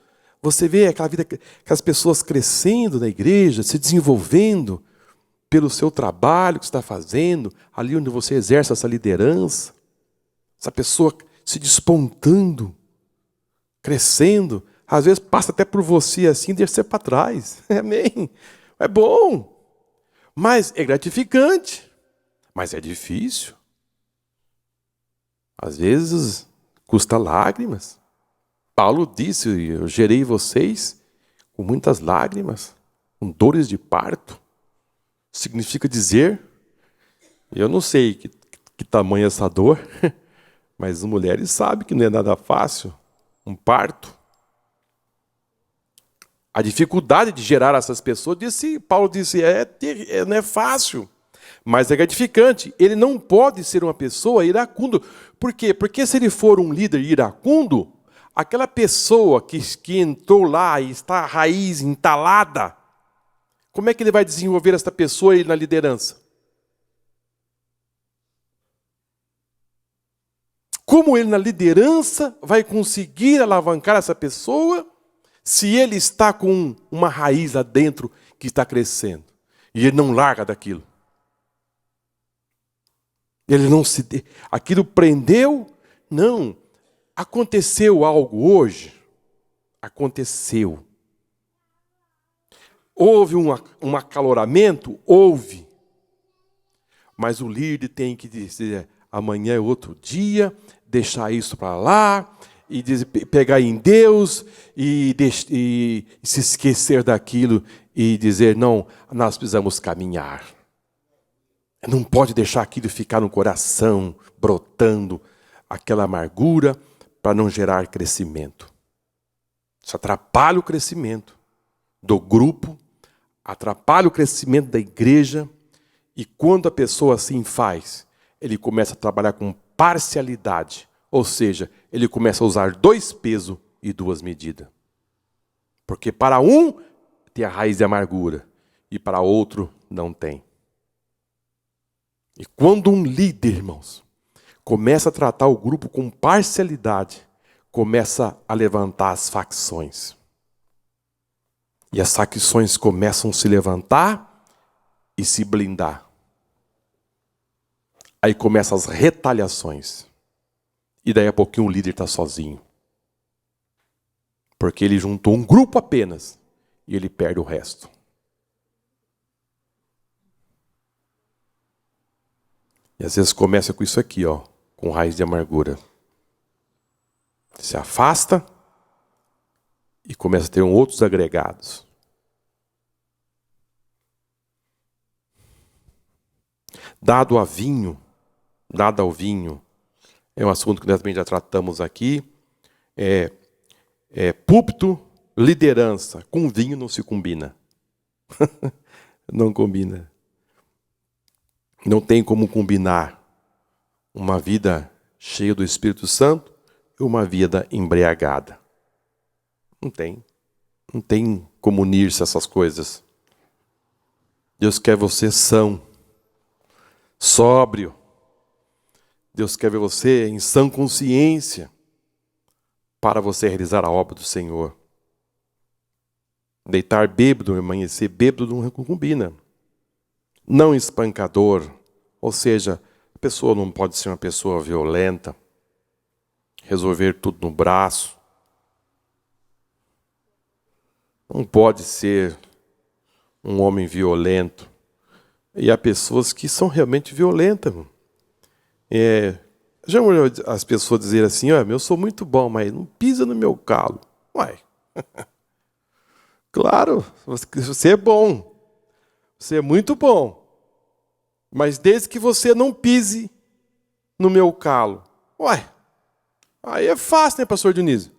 Você vê aquela vida, aquelas pessoas crescendo na igreja, se desenvolvendo pelo seu trabalho que está fazendo, ali onde você exerce essa liderança. Essa pessoa se despontando, crescendo. Às vezes passa até por você assim, descer para trás. Amém. É bom. Mas é gratificante. Mas é difícil. Às vezes custa lágrimas. Paulo disse, eu gerei vocês com muitas lágrimas, com dores de parto. Significa dizer, eu não sei que tamanho é essa dor, mas as mulheres sabem que não é nada fácil, um parto. A dificuldade de gerar essas pessoas, Paulo disse, não é fácil, mas é gratificante. Ele não pode ser uma pessoa iracundo. Por quê? Porque se ele for um líder iracundo, aquela pessoa que entrou lá e está a raiz entalada, como é que ele vai desenvolver essa pessoa aí na liderança? Como ele na liderança vai conseguir alavancar essa pessoa se ele está com uma raiz lá dentro que está crescendo e ele não larga daquilo? Ele não se... Aquilo prendeu? Não. Aconteceu algo hoje? Aconteceu. Houve um acaloramento? Houve. Mas o líder tem que dizer, amanhã é outro dia, deixar isso para lá, e pegar em Deus, e se esquecer daquilo, e dizer, não, nós precisamos caminhar. Não pode deixar aquilo ficar no coração, brotando aquela amargura, para não gerar crescimento. Isso atrapalha o crescimento do grupo, atrapalha o crescimento da igreja, e quando a pessoa assim faz, ele começa a trabalhar com parcialidade, ou seja, ele começa a usar 2 pesos e 2 medidas. Porque para um tem a raiz de amargura, e para outro não tem. E quando um líder, irmãos, começa a tratar o grupo com parcialidade, começa a levantar as facções. E as facções começam a se levantar e se blindar. Aí começam as retaliações. E daí a pouquinho o líder está sozinho. Porque ele juntou um grupo apenas e ele perde o resto. E às vezes começa com isso aqui, ó, com raiz de amargura. Se afasta e começa a ter outros agregados. Dado ao vinho, é um assunto que nós também já tratamos aqui, púlpito, liderança, com vinho não se combina. Não combina. Não tem como combinar uma vida cheia do Espírito Santo e uma vida embriagada. Não tem. Não tem como unir-se essas coisas. Deus quer você são, sóbrio. Deus quer ver você em sã consciência. para você realizar a obra do Senhor. Deitar bêbado, amanhecer bêbado não combina. Não espancador, ou seja, a pessoa não pode ser uma pessoa violenta, resolver tudo no braço. Não pode ser um homem violento. E há pessoas que são realmente violentas. Já ouviu as pessoas dizerem assim, eu sou muito bom, mas não pisa no meu calo. Uai, claro, você é bom. Você é muito bom. Mas desde que você não pise no meu calo. Uai, aí é fácil, né, pastor Dionísio?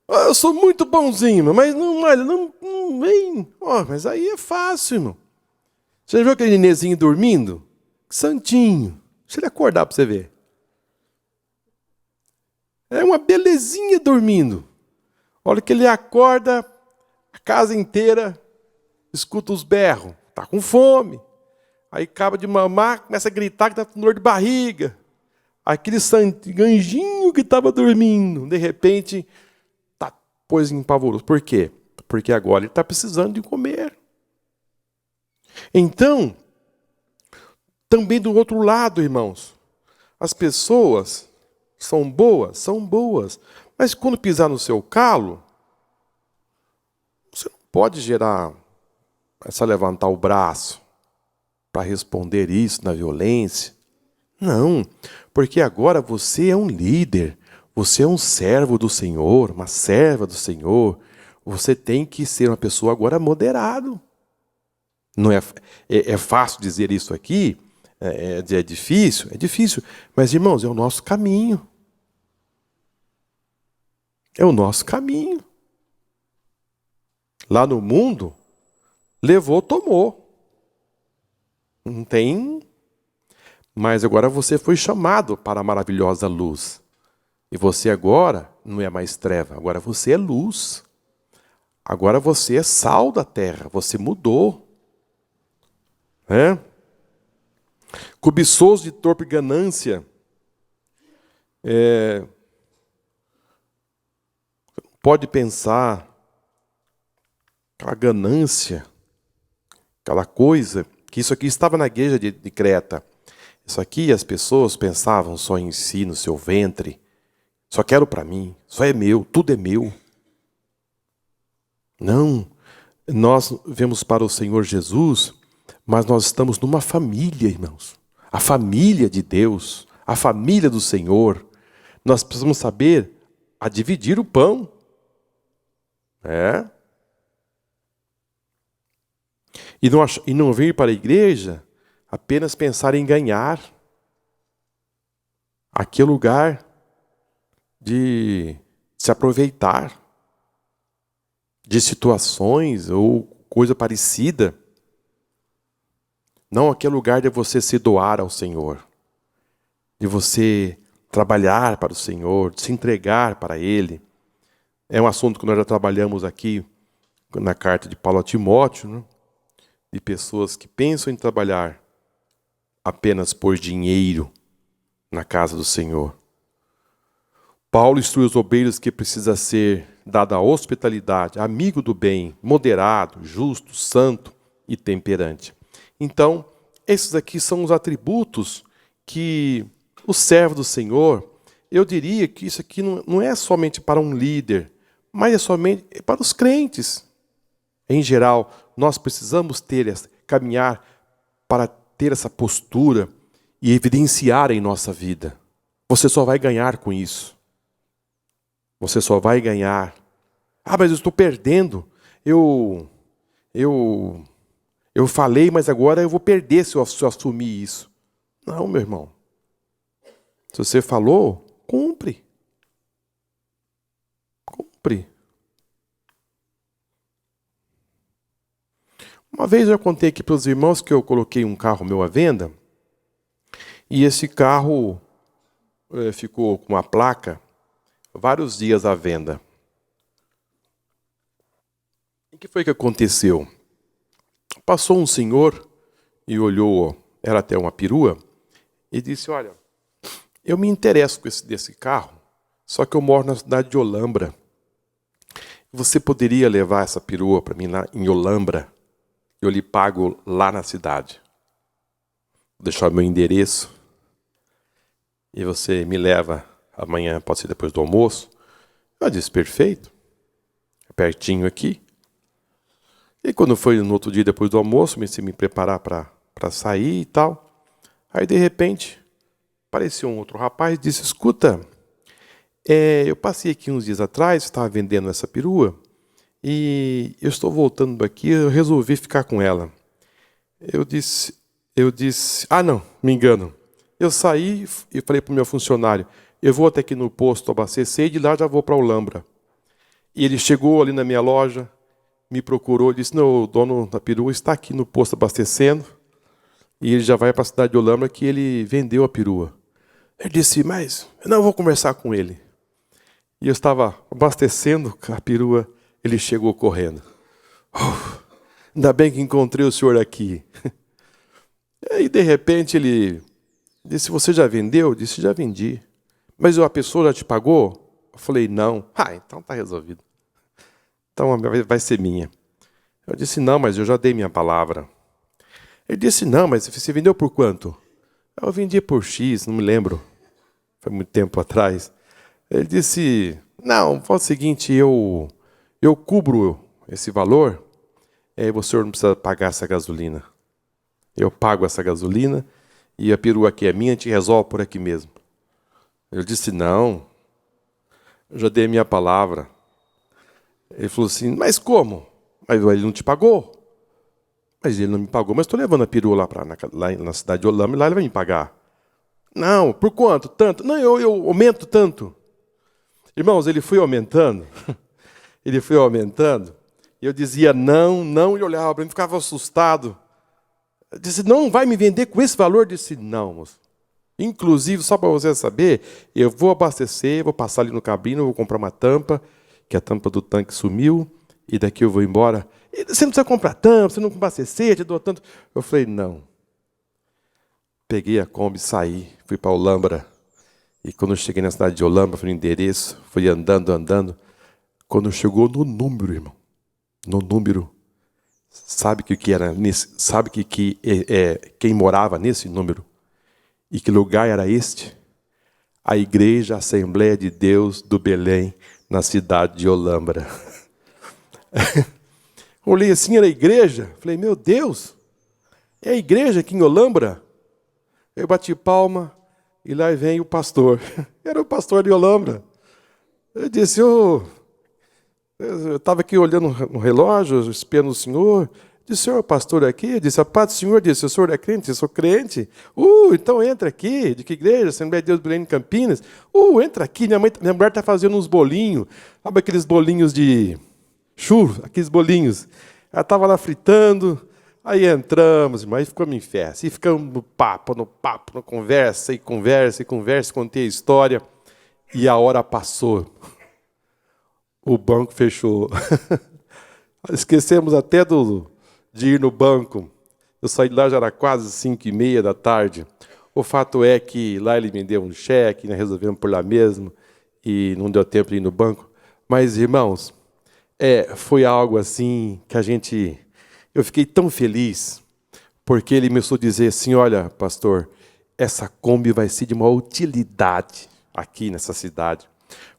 Eu sou muito bonzinho, mas não vem. Mas aí é fácil, irmão. Você já viu aquele nenezinho dormindo? Santinho. Deixa ele acordar para você ver. É uma belezinha dormindo. Olha que ele acorda, a casa inteira escuta os berros. Está com fome. Aí acaba de mamar, começa a gritar que está com dor de barriga. Aquele anjinho que estava dormindo, de repente, pôs em pavoroso. Por quê? Porque agora ele está precisando de comer. Então, também do outro lado, irmãos, as pessoas são boas, mas quando pisar no seu calo, você não pode levantar o braço para responder isso na violência. Não, porque agora você é um líder, você é um servo do Senhor, uma serva do Senhor. Você tem que ser uma pessoa agora moderado. Não é fácil dizer isso aqui, é difícil, mas irmãos, é o nosso caminho. É o nosso caminho. Lá no mundo, levou, tomou. Não tem. Mas agora você foi chamado para a maravilhosa luz. E você agora não é mais treva, agora você é luz. Agora você é sal da terra, você mudou. Cobiçoso de torpe ganância. Pode pensar, aquela ganância, aquela coisa, que isso aqui estava na igreja de Creta. Isso aqui as pessoas pensavam só em si, no seu ventre. Só quero para mim, só é meu, tudo é meu. Não, nós vemos para o Senhor Jesus, mas nós estamos numa família, irmãos. A família de Deus, a família do Senhor. Nós precisamos saber a dividir o pão. E não vir para a igreja apenas pensar em ganhar. Aqui é lugar de se aproveitar de situações ou coisa parecida. Não, aqui é lugar de você se doar ao Senhor, de você trabalhar para o Senhor, de se entregar para Ele. É um assunto que nós já trabalhamos aqui na carta de Paulo a Timóteo, né? De pessoas que pensam em trabalhar apenas por dinheiro na casa do Senhor. Paulo instrui os obreiros que precisa ser dada a hospitalidade, amigo do bem, moderado, justo, santo e temperante. Então, esses aqui são os atributos que o servo do Senhor, eu diria que isso aqui não é somente para um líder, mas é somente para os crentes. Em geral, nós precisamos caminhar para ter essa postura e evidenciar em nossa vida. Você só vai ganhar com isso. Você só vai ganhar. Mas eu estou perdendo. Eu falei, mas agora eu vou perder se eu assumir isso. Não, meu irmão. Se você falou, cumpre. Cumpre. Uma vez eu contei aqui para os irmãos que eu coloquei um carro meu à venda. E esse carro ficou com uma placa vários dias à venda. E o que foi que aconteceu? Passou um senhor e olhou, era até uma perua, e disse, olha, eu me interesso desse carro, só que eu moro na cidade de Olambra. Você poderia levar essa perua para mim lá em Olambra? Eu lhe pago lá na cidade. Vou deixar o meu endereço. E você me leva amanhã, pode ser depois do almoço. Eu disse, perfeito. É pertinho aqui. E quando foi no outro dia, depois do almoço, comecei a me preparar para sair e tal. Aí, de repente, apareceu um outro rapaz e disse, escuta, eu passei aqui uns dias atrás, estava vendendo essa perua, e eu estou voltando aqui, eu resolvi ficar com ela. Eu disse, não, me engano. Eu saí e falei para o meu funcionário, eu vou até aqui no posto abastecer e de lá já vou para Olambra. E ele chegou ali na minha loja, me procurou, disse, não, o dono da perua está aqui no posto abastecendo, e ele já vai para a cidade de Olambra que ele vendeu a perua. Eu disse, mas eu não vou conversar com ele. E eu estava abastecendo a perua, ele chegou correndo. Ainda bem que encontrei o senhor aqui. E aí, de repente, ele disse, você já vendeu? Eu disse, já vendi. Mas a pessoa já te pagou? Eu falei, não. Então está resolvido. Então vai ser minha. Eu disse, não, mas eu já dei minha palavra. Ele disse, não, mas você vendeu por quanto? Eu vendi por X, não me lembro. Foi muito tempo atrás. Ele disse, não, faz o seguinte, eu cubro esse valor, e o senhor não precisa pagar essa gasolina. Eu pago essa gasolina e a perua aqui é minha, a gente resolve por aqui mesmo. Eu disse, não, eu já dei a minha palavra. Ele falou assim, mas como? Mas ele não te pagou? Mas ele não me pagou, mas estou levando a perua lá na cidade de Olambra e lá ele vai me pagar. Não, por quanto? Tanto? Não, eu aumento tanto. Irmãos, ele foi aumentando, ele foi aumentando, e eu dizia não, não, e olhava para mim, ficava assustado. Eu disse, não vai me vender com esse valor? Eu disse, não, moço. Inclusive, só para você saber, eu vou abastecer, vou passar ali no cabine, vou comprar uma tampa, que a tampa do tanque sumiu, e daqui eu vou embora. E você não precisa comprar tampa, você não abastecer, te dou tanto. Eu falei, não. Peguei a Kombi, saí, fui para Olambra. E quando eu cheguei na cidade de Olambra, fui no endereço, fui andando. Quando chegou no número, irmão, no número, sabe que era sabe quem morava nesse número? E que lugar era este? A Igreja Assembleia de Deus do Belém, na cidade de Olambra. Olhei assim, era a igreja. Falei, meu Deus, é a igreja aqui em Olambra? Eu bati palma e lá vem o pastor. Era o pastor de Olambra. Eu disse, eu estava aqui olhando no relógio, esperando o senhor. Disse, senhor, pastor aqui? Eu disse, a paz do senhor. Disse, o senhor é crente? Eu sou crente. Então entra aqui. De que igreja? Assembleia de Deus Belém, Campinas. Entra aqui. Minha mulher está fazendo uns bolinhos. Sabe aqueles bolinhos de churro? Aqueles bolinhos. Ela estava lá fritando. Aí entramos, mas ficamos em festa. E ficamos no papo, no conversa, contei a história. E a hora passou. O banco fechou. Esquecemos até de ir no banco. Eu saí de lá, já era quase 5h30 da tarde. O fato é que lá ele me deu um cheque, nós resolvemos por lá mesmo, e não deu tempo de ir no banco. Mas, irmãos, foi algo assim que eu fiquei tão feliz, porque ele começou a dizer assim, olha, pastor, essa Kombi vai ser de uma utilidade aqui nessa cidade,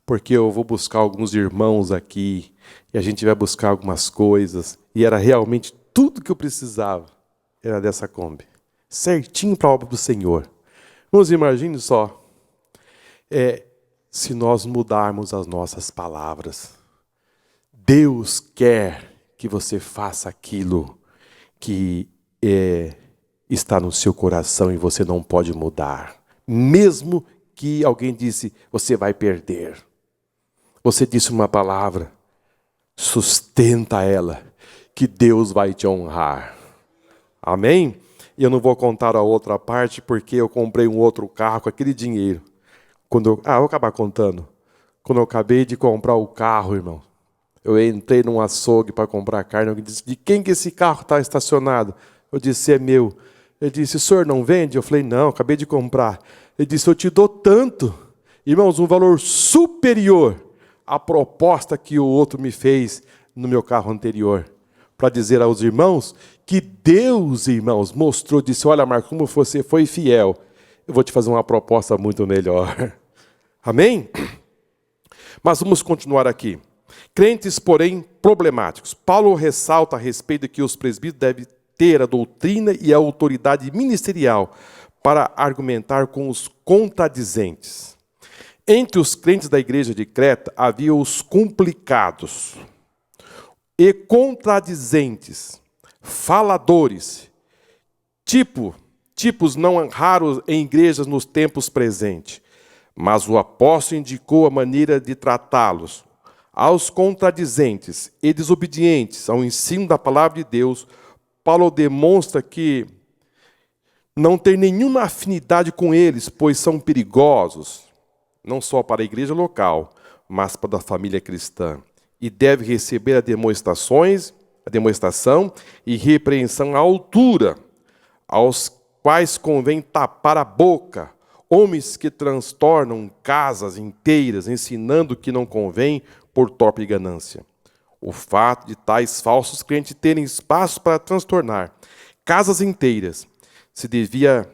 porque eu vou buscar alguns irmãos aqui, e a gente vai buscar algumas coisas, e era realmente tudo que eu precisava, era dessa Kombi, certinho para a obra do Senhor. Vamos imaginar só, se nós mudarmos as nossas palavras, Deus quer que você faça aquilo que está no seu coração e você não pode mudar. Mesmo que alguém disse, você vai perder. Você disse uma palavra, sustenta ela, que Deus vai te honrar. Amém? E eu não vou contar a outra parte, porque eu comprei um outro carro com aquele dinheiro. Vou acabar contando. Quando eu acabei de comprar o carro, irmão, eu entrei num açougue para comprar carne. Alguém disse, de quem que esse carro está estacionado? Eu disse, é meu. Ele disse, o senhor não vende? Eu falei, não, acabei de comprar. Ele disse, eu te dou tanto. Irmãos, um valor superior à proposta que o outro me fez no meu carro anterior. Para dizer aos irmãos que Deus, irmãos, mostrou, disse, olha, Marcos, como você foi fiel, eu vou te fazer uma proposta muito melhor. Amém? Mas vamos continuar aqui. Crentes, porém, problemáticos. Paulo ressalta a respeito de que os presbíteros devem ter a doutrina e a autoridade ministerial para argumentar com os contradizentes. Entre os crentes da igreja de Creta havia os complicados e contradizentes, faladores, tipos não raros em igrejas nos tempos presentes. Mas o apóstolo indicou a maneira de tratá-los. Aos contradizentes e desobedientes ao ensino da palavra de Deus, Paulo demonstra que não tem nenhuma afinidade com eles, pois são perigosos, não só para a igreja local, mas para a família cristã. E deve receber a demonstração e repreensão à altura, aos quais convém tapar a boca, homens que transtornam casas inteiras, ensinando que não convém por torpe ganância. O fato de tais falsos crentes terem espaço para transtornar casas inteiras se devia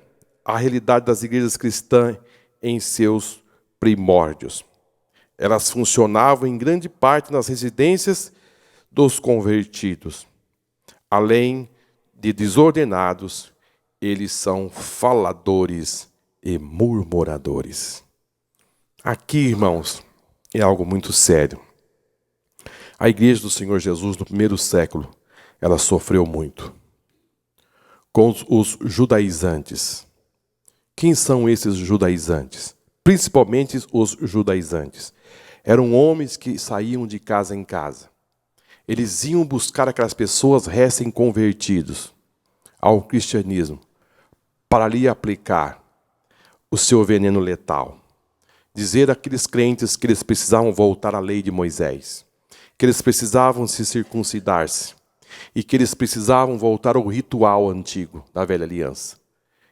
à realidade das igrejas cristãs em seus primórdios. Elas funcionavam em grande parte nas residências dos convertidos. Além de desordenados, eles são faladores e murmuradores. Aqui, irmãos, é algo muito sério. A igreja do Senhor Jesus, no primeiro século, ela sofreu muito com os judaizantes. Quem são esses judaizantes? Principalmente os judaizantes. Eram homens que saíam de casa em casa. Eles iam buscar aquelas pessoas recém-convertidos ao cristianismo para lhe aplicar o seu veneno letal. Dizer àqueles crentes que eles precisavam voltar à lei de Moisés, que eles precisavam se circuncidar-se e que eles precisavam voltar ao ritual antigo da velha aliança.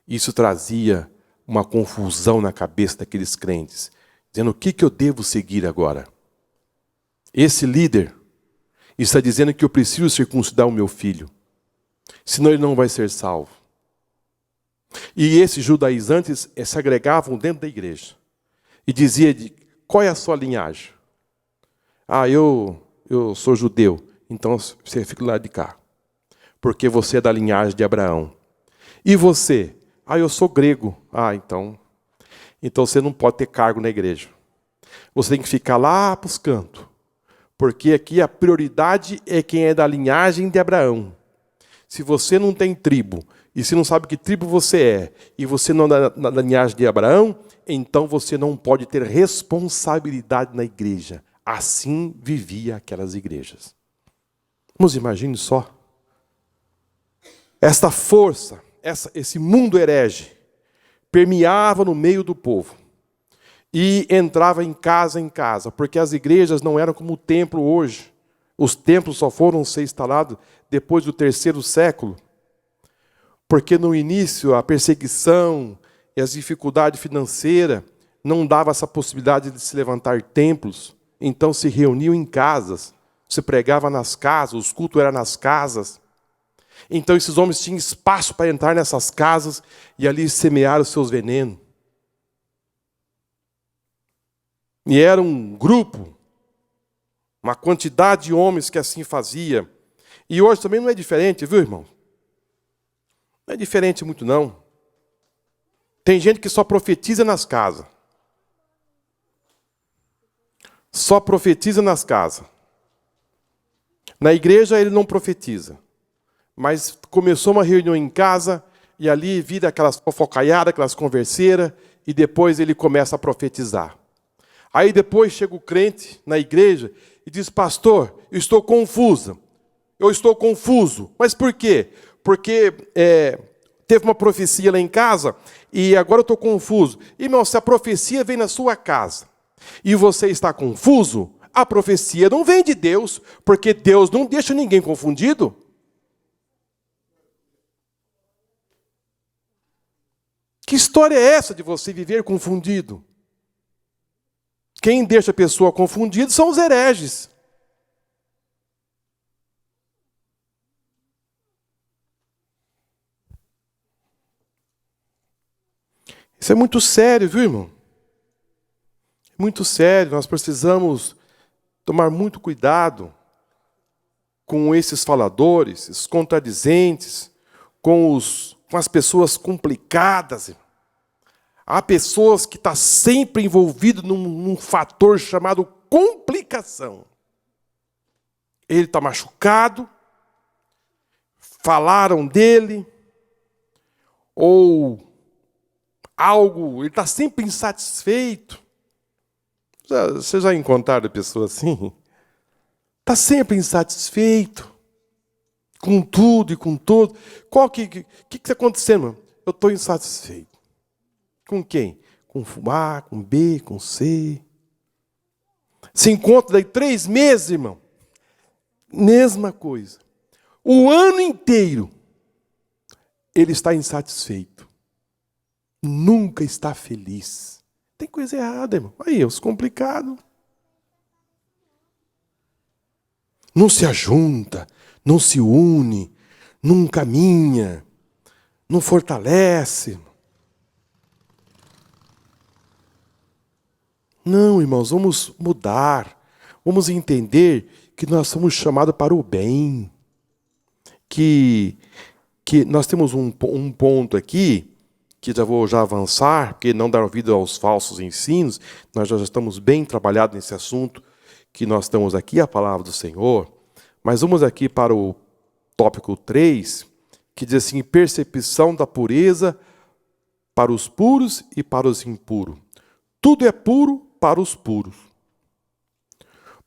Isso trazia uma confusão na cabeça daqueles crentes, dizendo, o que eu devo seguir agora? Esse líder está dizendo que eu preciso circuncidar o meu filho, senão ele não vai ser salvo. E esses judaizantes se agregavam dentro da igreja e diziam, qual é a sua linhagem? Eu sou judeu, então você fica do lado de cá, porque você é da linhagem de Abraão. E você? Eu sou grego. Então você não pode ter cargo na igreja. Você tem que ficar lá para os cantos, porque aqui a prioridade é quem é da linhagem de Abraão. Se você não tem tribo, e se não sabe que tribo você é, e você não é da linhagem de Abraão, então você não pode ter responsabilidade na igreja. Assim vivia aquelas igrejas. Mas imagine só. Esta força, esse mundo herege, permeava no meio do povo. E entrava em casa, porque as igrejas não eram como o templo hoje. Os templos só foram ser instalados depois do 3º século. Porque no início a perseguição e as dificuldades financeiras não davam essa possibilidade de se levantar templos. Então se reuniam em casas, se pregava nas casas, os cultos eram nas casas. Então esses homens tinham espaço para entrar nessas casas e ali semear os seus venenos. E era um grupo, uma quantidade de homens que assim fazia. E hoje também não é diferente, viu, irmão? Não é diferente muito, não. Tem gente que só profetiza nas casas. Só profetiza nas casas. Na igreja ele não profetiza. Mas começou uma reunião em casa e ali vira aquelas fofocaiadas, aquelas converseiras, e depois ele começa a profetizar. Aí depois chega o crente na igreja e diz, pastor, eu estou confusa. Eu estou confuso. Mas por quê? Porque teve uma profecia lá em casa e agora eu estou confuso. Irmão, se a profecia vem na sua casa e você está confuso, a profecia não vem de Deus, porque Deus não deixa ninguém confundido. Que história é essa de você viver confundido? Quem deixa a pessoa confundida são os hereges. Isso é muito sério, viu, irmão? Muito sério. Nós precisamos tomar muito cuidado com esses faladores, esses contradizentes, com as pessoas complicadas. Há pessoas que estão sempre envolvidas num fator chamado complicação. Ele está machucado, falaram dele, ou algo, ele está sempre insatisfeito. Vocês já encontraram pessoa assim? Está sempre insatisfeito com tudo e com todo. O que está acontecendo? Eu estou insatisfeito. Com quem? Com A, com B, com C. Se encontra daí 3 meses, irmão. Mesma coisa. O ano inteiro ele está insatisfeito. Nunca está feliz. Tem coisa errada, irmão. Aí, os complicados. Não se ajunta, não se une, não caminha, não fortalece. Não, irmãos, vamos mudar. Vamos entender que nós somos chamados para o bem. Que nós temos um ponto aqui, que vou avançar, porque não dar ouvido aos falsos ensinos. Nós já estamos bem trabalhados nesse assunto, que nós estamos aqui, a palavra do Senhor. Mas vamos aqui para o tópico 3, que diz assim: percepção da pureza para os puros e para os impuros. Tudo é puro para os puros.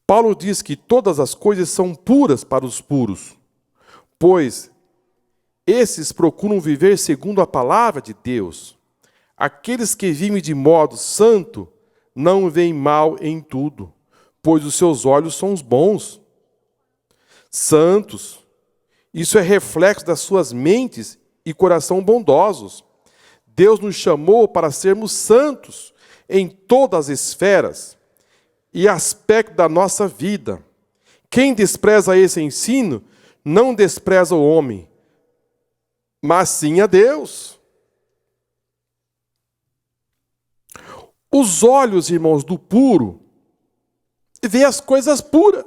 Paulo diz que todas as coisas são puras para os puros, pois esses procuram viver segundo a palavra de Deus. Aqueles que vivem de modo santo não veem mal em tudo, pois os seus olhos são os bons. Santos, isso é reflexo das suas mentes e coração bondosos. Deus nos chamou para sermos santos em todas as esferas e aspectos da nossa vida. Quem despreza esse ensino não despreza o homem, mas sim a Deus. Os olhos, irmãos, do puro vê as coisas puras,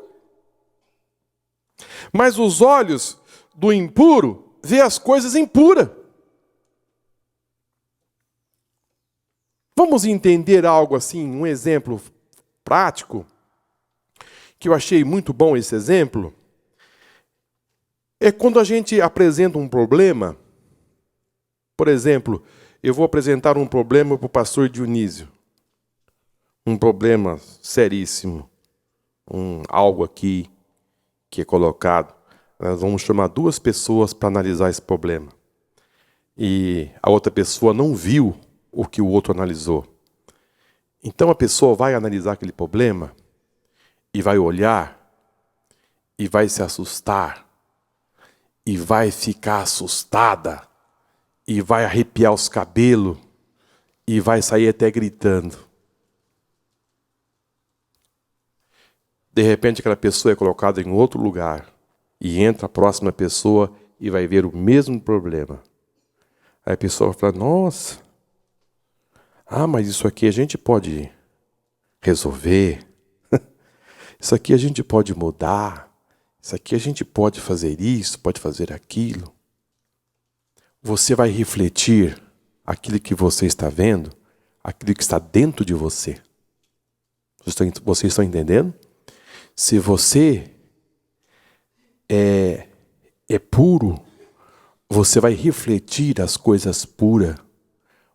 mas os olhos do impuro vê as coisas impuras. Vamos entender algo assim, um exemplo prático, que eu achei muito bom esse exemplo. É quando a gente apresenta um problema. Por exemplo, eu vou apresentar um problema para o pastor Dionísio. Um problema seríssimo. Algo aqui que é colocado. Nós vamos chamar 2 pessoas para analisar esse problema. E a outra pessoa não viu o que o outro analisou. Então a pessoa vai analisar aquele problema e vai olhar e vai se assustar e vai ficar assustada e vai arrepiar os cabelos e vai sair até gritando. De repente aquela pessoa é colocada em outro lugar e entra a próxima pessoa e vai ver o mesmo problema. Aí a pessoa vai falar: nossa, mas isso aqui a gente pode resolver, isso aqui a gente pode mudar, isso aqui a gente pode fazer isso, pode fazer aquilo. Você vai refletir aquilo que você está vendo, aquilo que está dentro de você. Vocês estão entendendo? Se você é puro, você vai refletir as coisas puras,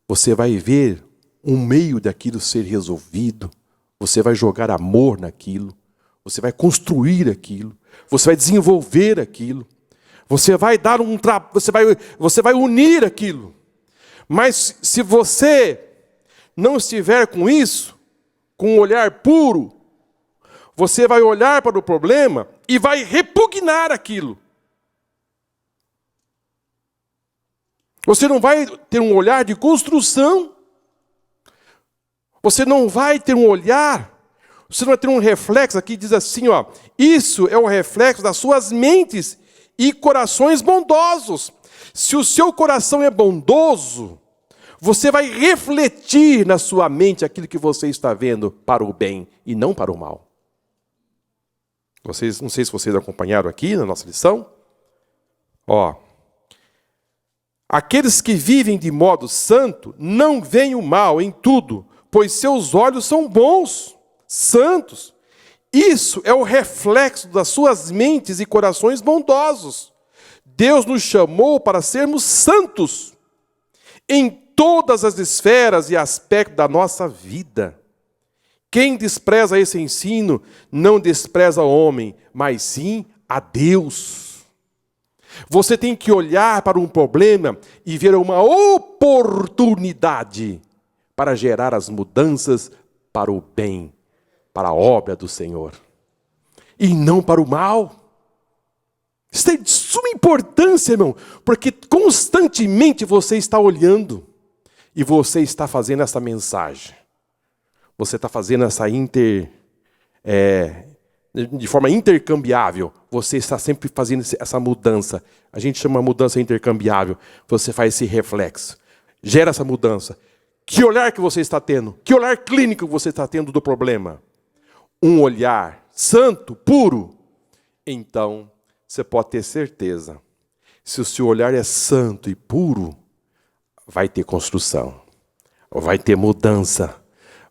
você vai ver um meio daquilo ser resolvido, você vai jogar amor naquilo, você vai construir aquilo, você vai desenvolver aquilo, você vai dar você vai unir aquilo. Mas se você não estiver com isso, com um olhar puro, você vai olhar para o problema e vai repugnar aquilo. Você não vai ter um olhar de construção. Você não vai ter um olhar, você não vai ter um reflexo. Aqui diz assim, ó, isso é o reflexo das suas mentes e corações bondosos. Se o seu coração é bondoso, você vai refletir na sua mente aquilo que você está vendo para o bem e não para o mal. Vocês, não sei se vocês acompanharam aqui na nossa lição. Ó, aqueles que vivem de modo santo não veem o mal em tudo, pois seus olhos são bons, santos. Isso é o reflexo das suas mentes e corações bondosos. Deus nos chamou para sermos santos em todas as esferas e aspectos da nossa vida. Quem despreza esse ensino não despreza o homem, mas sim a Deus. Você tem que olhar para um problema e ver uma oportunidade para gerar as mudanças para o bem, para a obra do Senhor, e não para o mal. Isso é de suma importância, irmão, porque constantemente você está olhando e você está fazendo essa mensagem. Você está fazendo essa de forma intercambiável. Você está sempre fazendo essa mudança. A gente chama mudança intercambiável. Você faz esse reflexo. Gera essa mudança. Que olhar que você está tendo? Que olhar clínico você está tendo do problema? Um olhar santo, puro. Então, você pode ter certeza. Se o seu olhar é santo e puro, vai ter construção. Vai ter mudança.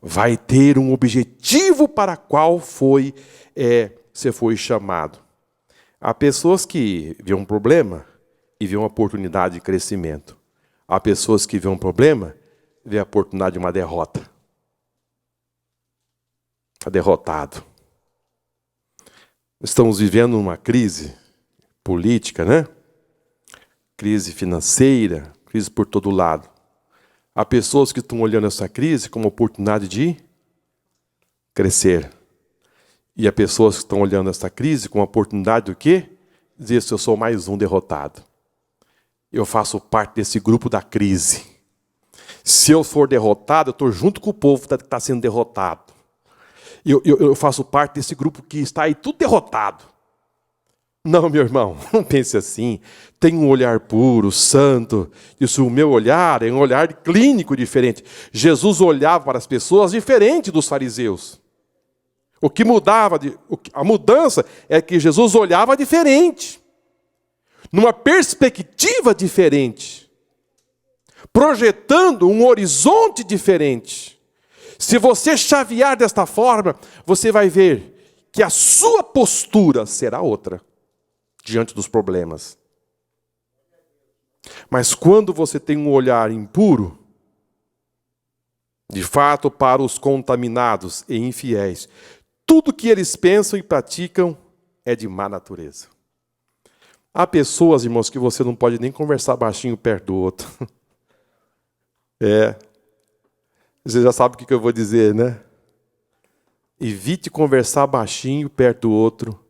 Vai ter um objetivo para qual você foi chamado. Há pessoas que vêem um problema e vêem uma oportunidade de crescimento. Há pessoas que vêem um problema e vêem a oportunidade de uma derrota. Está derrotado. Estamos vivendo uma crise política, né? Crise financeira, crise por todo lado. Há pessoas que estão olhando essa crise como oportunidade de crescer. E há pessoas que estão olhando essa crise como oportunidade do quê? Dizer se eu sou mais um derrotado. Eu faço parte desse grupo da crise. Se eu for derrotado, eu estou junto com o povo que está sendo derrotado. Eu faço parte desse grupo que está aí tudo derrotado. Não, meu irmão, não pense assim. Tem um olhar puro, santo. Isso, o meu olhar é um olhar clínico diferente. Jesus olhava para as pessoas diferente dos fariseus. O que mudava, a mudança é que Jesus olhava diferente. Numa perspectiva diferente. Projetando um horizonte diferente. Se você chavear desta forma, você vai ver que a sua postura será outra diante dos problemas. Mas quando você tem um olhar impuro, de fato, para os contaminados e infiéis, tudo que eles pensam e praticam é de má natureza. Há pessoas, irmãos, que você não pode nem conversar baixinho perto do outro. Você já sabe o que eu vou dizer, né? Evite conversar baixinho perto do outro,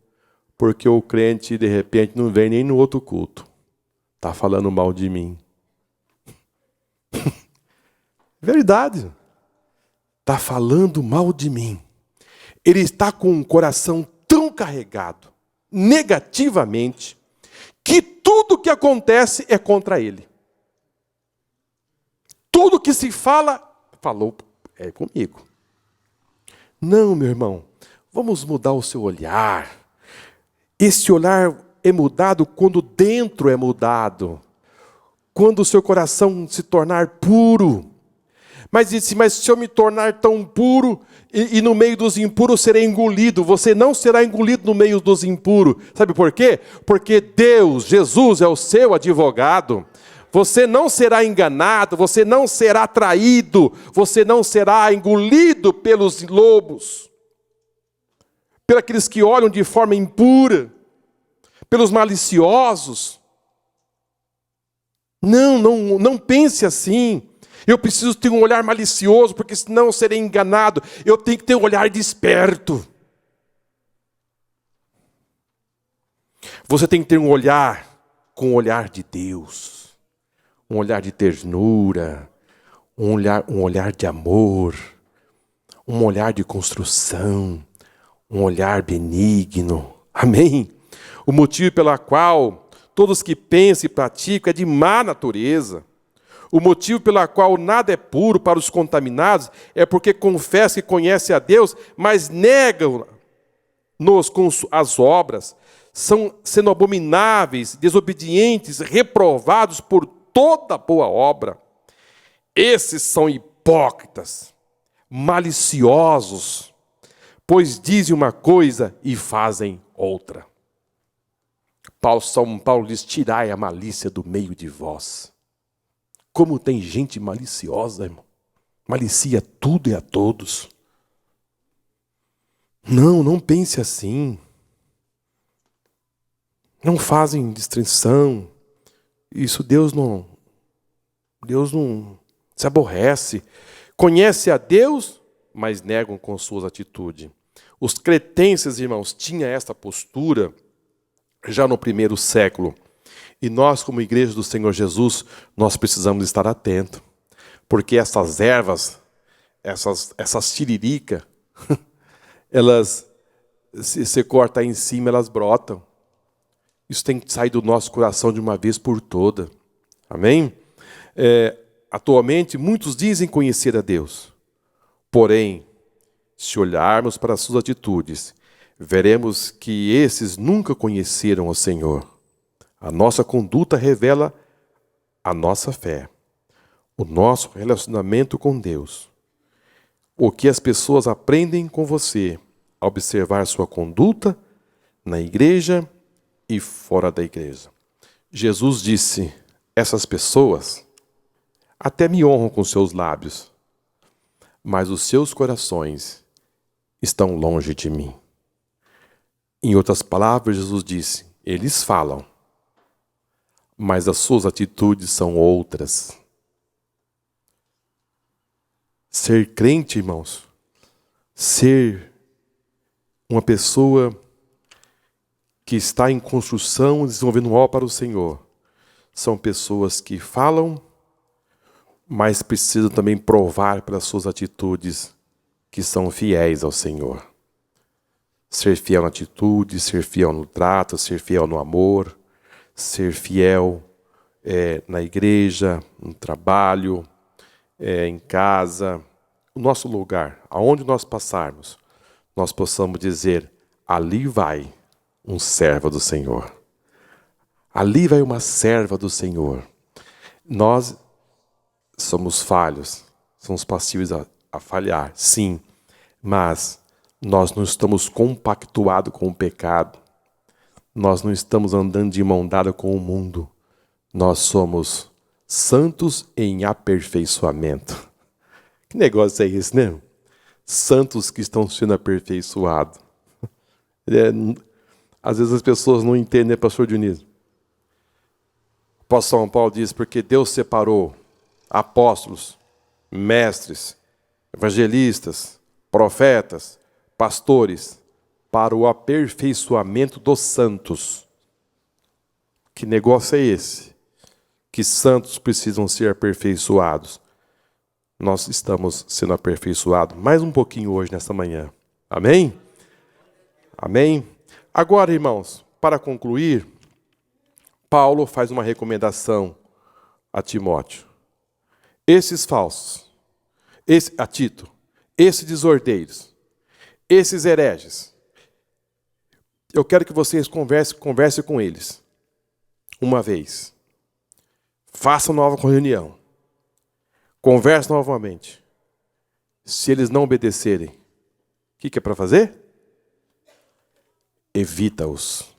porque o crente, de repente, não vem nem no outro culto. Está falando mal de mim. Verdade. Está falando mal de mim. Ele está com um coração tão carregado, negativamente, que tudo que acontece é contra ele. Tudo que se fala, falou, é comigo. Não, meu irmão, vamos mudar o seu olhar. Esse olhar é mudado quando dentro é mudado. Quando o seu coração se tornar puro. Mas se eu me tornar tão puro e no meio dos impuros serei engolido, você não será engolido no meio dos impuros. Sabe por quê? Porque Deus, Jesus é o seu advogado. Você não será enganado, você não será traído, você não será engolido pelos lobos, pelos aqueles que olham de forma impura, pelos maliciosos. Não pense assim. Eu preciso ter um olhar malicioso, porque senão eu serei enganado. Eu tenho que ter um olhar desperto. Você tem que ter um olhar com o olhar de Deus. um olhar de ternura, um olhar de amor, um olhar de construção, um olhar benigno. Amém? O motivo pelo qual todos que pensam e praticam é de má natureza. O motivo pelo qual nada é puro para os contaminados é porque confessam que conhecem a Deus, mas negam-nos com as obras, são sendo abomináveis, desobedientes, reprovados por toda boa obra. Esses são hipócritas, maliciosos, pois dizem uma coisa e fazem outra. São Paulo diz: tirai a malícia do meio de vós. Como tem gente maliciosa, irmão. Malicia tudo e a todos. Não pense assim. Não fazem distinção. Isso Deus não se aborrece. Conhece a Deus, mas negam com suas atitudes. Os cretenses, irmãos, tinham esta postura já no primeiro século. E nós, como igreja do Senhor Jesus, nós precisamos estar atentos. Porque essas ervas, essas tiririca, elas, se você cortar em cima, elas brotam. Isso tem que sair do nosso coração de uma vez por toda. Amém? Atualmente, muitos dizem conhecer a Deus. Porém, se olharmos para as suas atitudes, veremos que esses nunca conheceram o Senhor. A nossa conduta revela a nossa fé, o nosso relacionamento com Deus. O que as pessoas aprendem com você ao observar sua conduta na igreja e fora da igreja. Jesus disse: essas pessoas até me honram com seus lábios, mas os seus corações estão longe de mim. Em outras palavras, Jesus disse: eles falam, mas as suas atitudes são outras. Ser crente, irmãos, ser uma pessoa que está em construção, desenvolvendo obra para o Senhor, são pessoas que falam, mas precisam também provar pelas suas atitudes que são fiéis ao Senhor. Ser fiel na atitude, ser fiel no trato, ser fiel no amor, ser fiel na igreja, no trabalho, em casa, o nosso lugar, aonde nós passarmos, nós possamos dizer: ali vai um servo do Senhor. Ali vai uma serva do Senhor. Nós somos falhos, somos passíveis a falhar, sim, mas nós não estamos compactuados com o pecado. Nós não estamos andando de mão dada com o mundo. Nós somos santos em aperfeiçoamento. Que negócio é esse, né? Santos que estão sendo aperfeiçoados. Às vezes as pessoas não entendem, né, pastor Dionísio? O apóstolo São Paulo diz: porque Deus separou apóstolos, mestres, evangelistas, profetas, pastores, para o aperfeiçoamento dos santos. Que negócio é esse? Que santos precisam ser aperfeiçoados. Nós estamos sendo aperfeiçoados mais um pouquinho hoje, nesta manhã. Amém? Amém? Agora, irmãos, para concluir, Paulo faz uma recomendação a Timóteo. Esses falsos, a Tito, esses desordeiros, esses hereges, eu quero que vocês conversem com eles uma vez. Façam nova reunião. Conversem novamente. Se eles não obedecerem, o que é para fazer? Evita-os.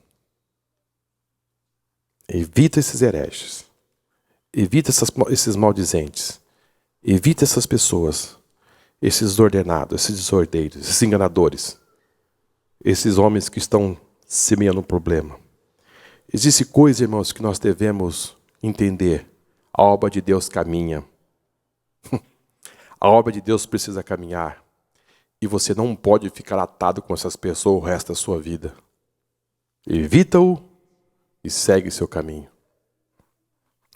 Evita esses hereges. Evita esses maldizentes. Evita essas pessoas. Esses desordenados, esses desordeiros, esses enganadores. Esses homens que estão semeando um problema. Existe coisa, irmãos, que nós devemos entender. A obra de Deus caminha. A obra de Deus precisa caminhar. E você não pode ficar atado com essas pessoas o resto da sua vida. Evita-o e segue seu caminho.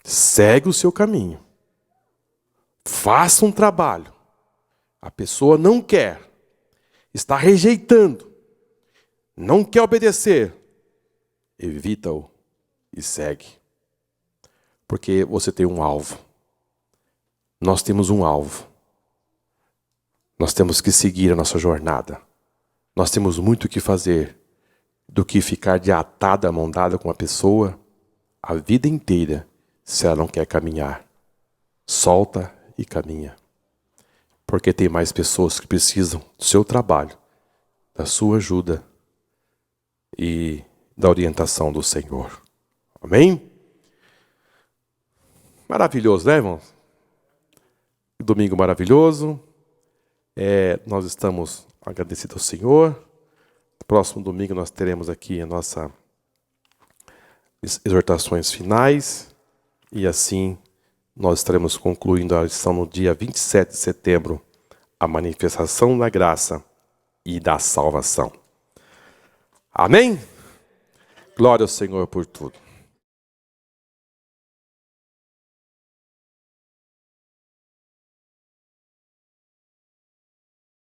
segue o seu caminho. Faça um trabalho. A pessoa não quer, está rejeitando, não quer obedecer. Evita-o e segue. Porque você tem um alvo. Nós temos um alvo. Nós temos que seguir a nossa jornada. Nós temos muito o que fazer do que ficar de atada, mão dada com uma pessoa a vida inteira, se ela não quer caminhar. Solta e caminha. Porque tem mais pessoas que precisam do seu trabalho, da sua ajuda e da orientação do Senhor. Amém? Maravilhoso, né, irmãos? Domingo maravilhoso. Nós estamos agradecidos ao Senhor. Próximo domingo nós teremos aqui a nossa exortações finais. E assim nós estaremos concluindo a lição no dia 27 de setembro, a manifestação da graça e da salvação. Amém? Glória ao Senhor por tudo.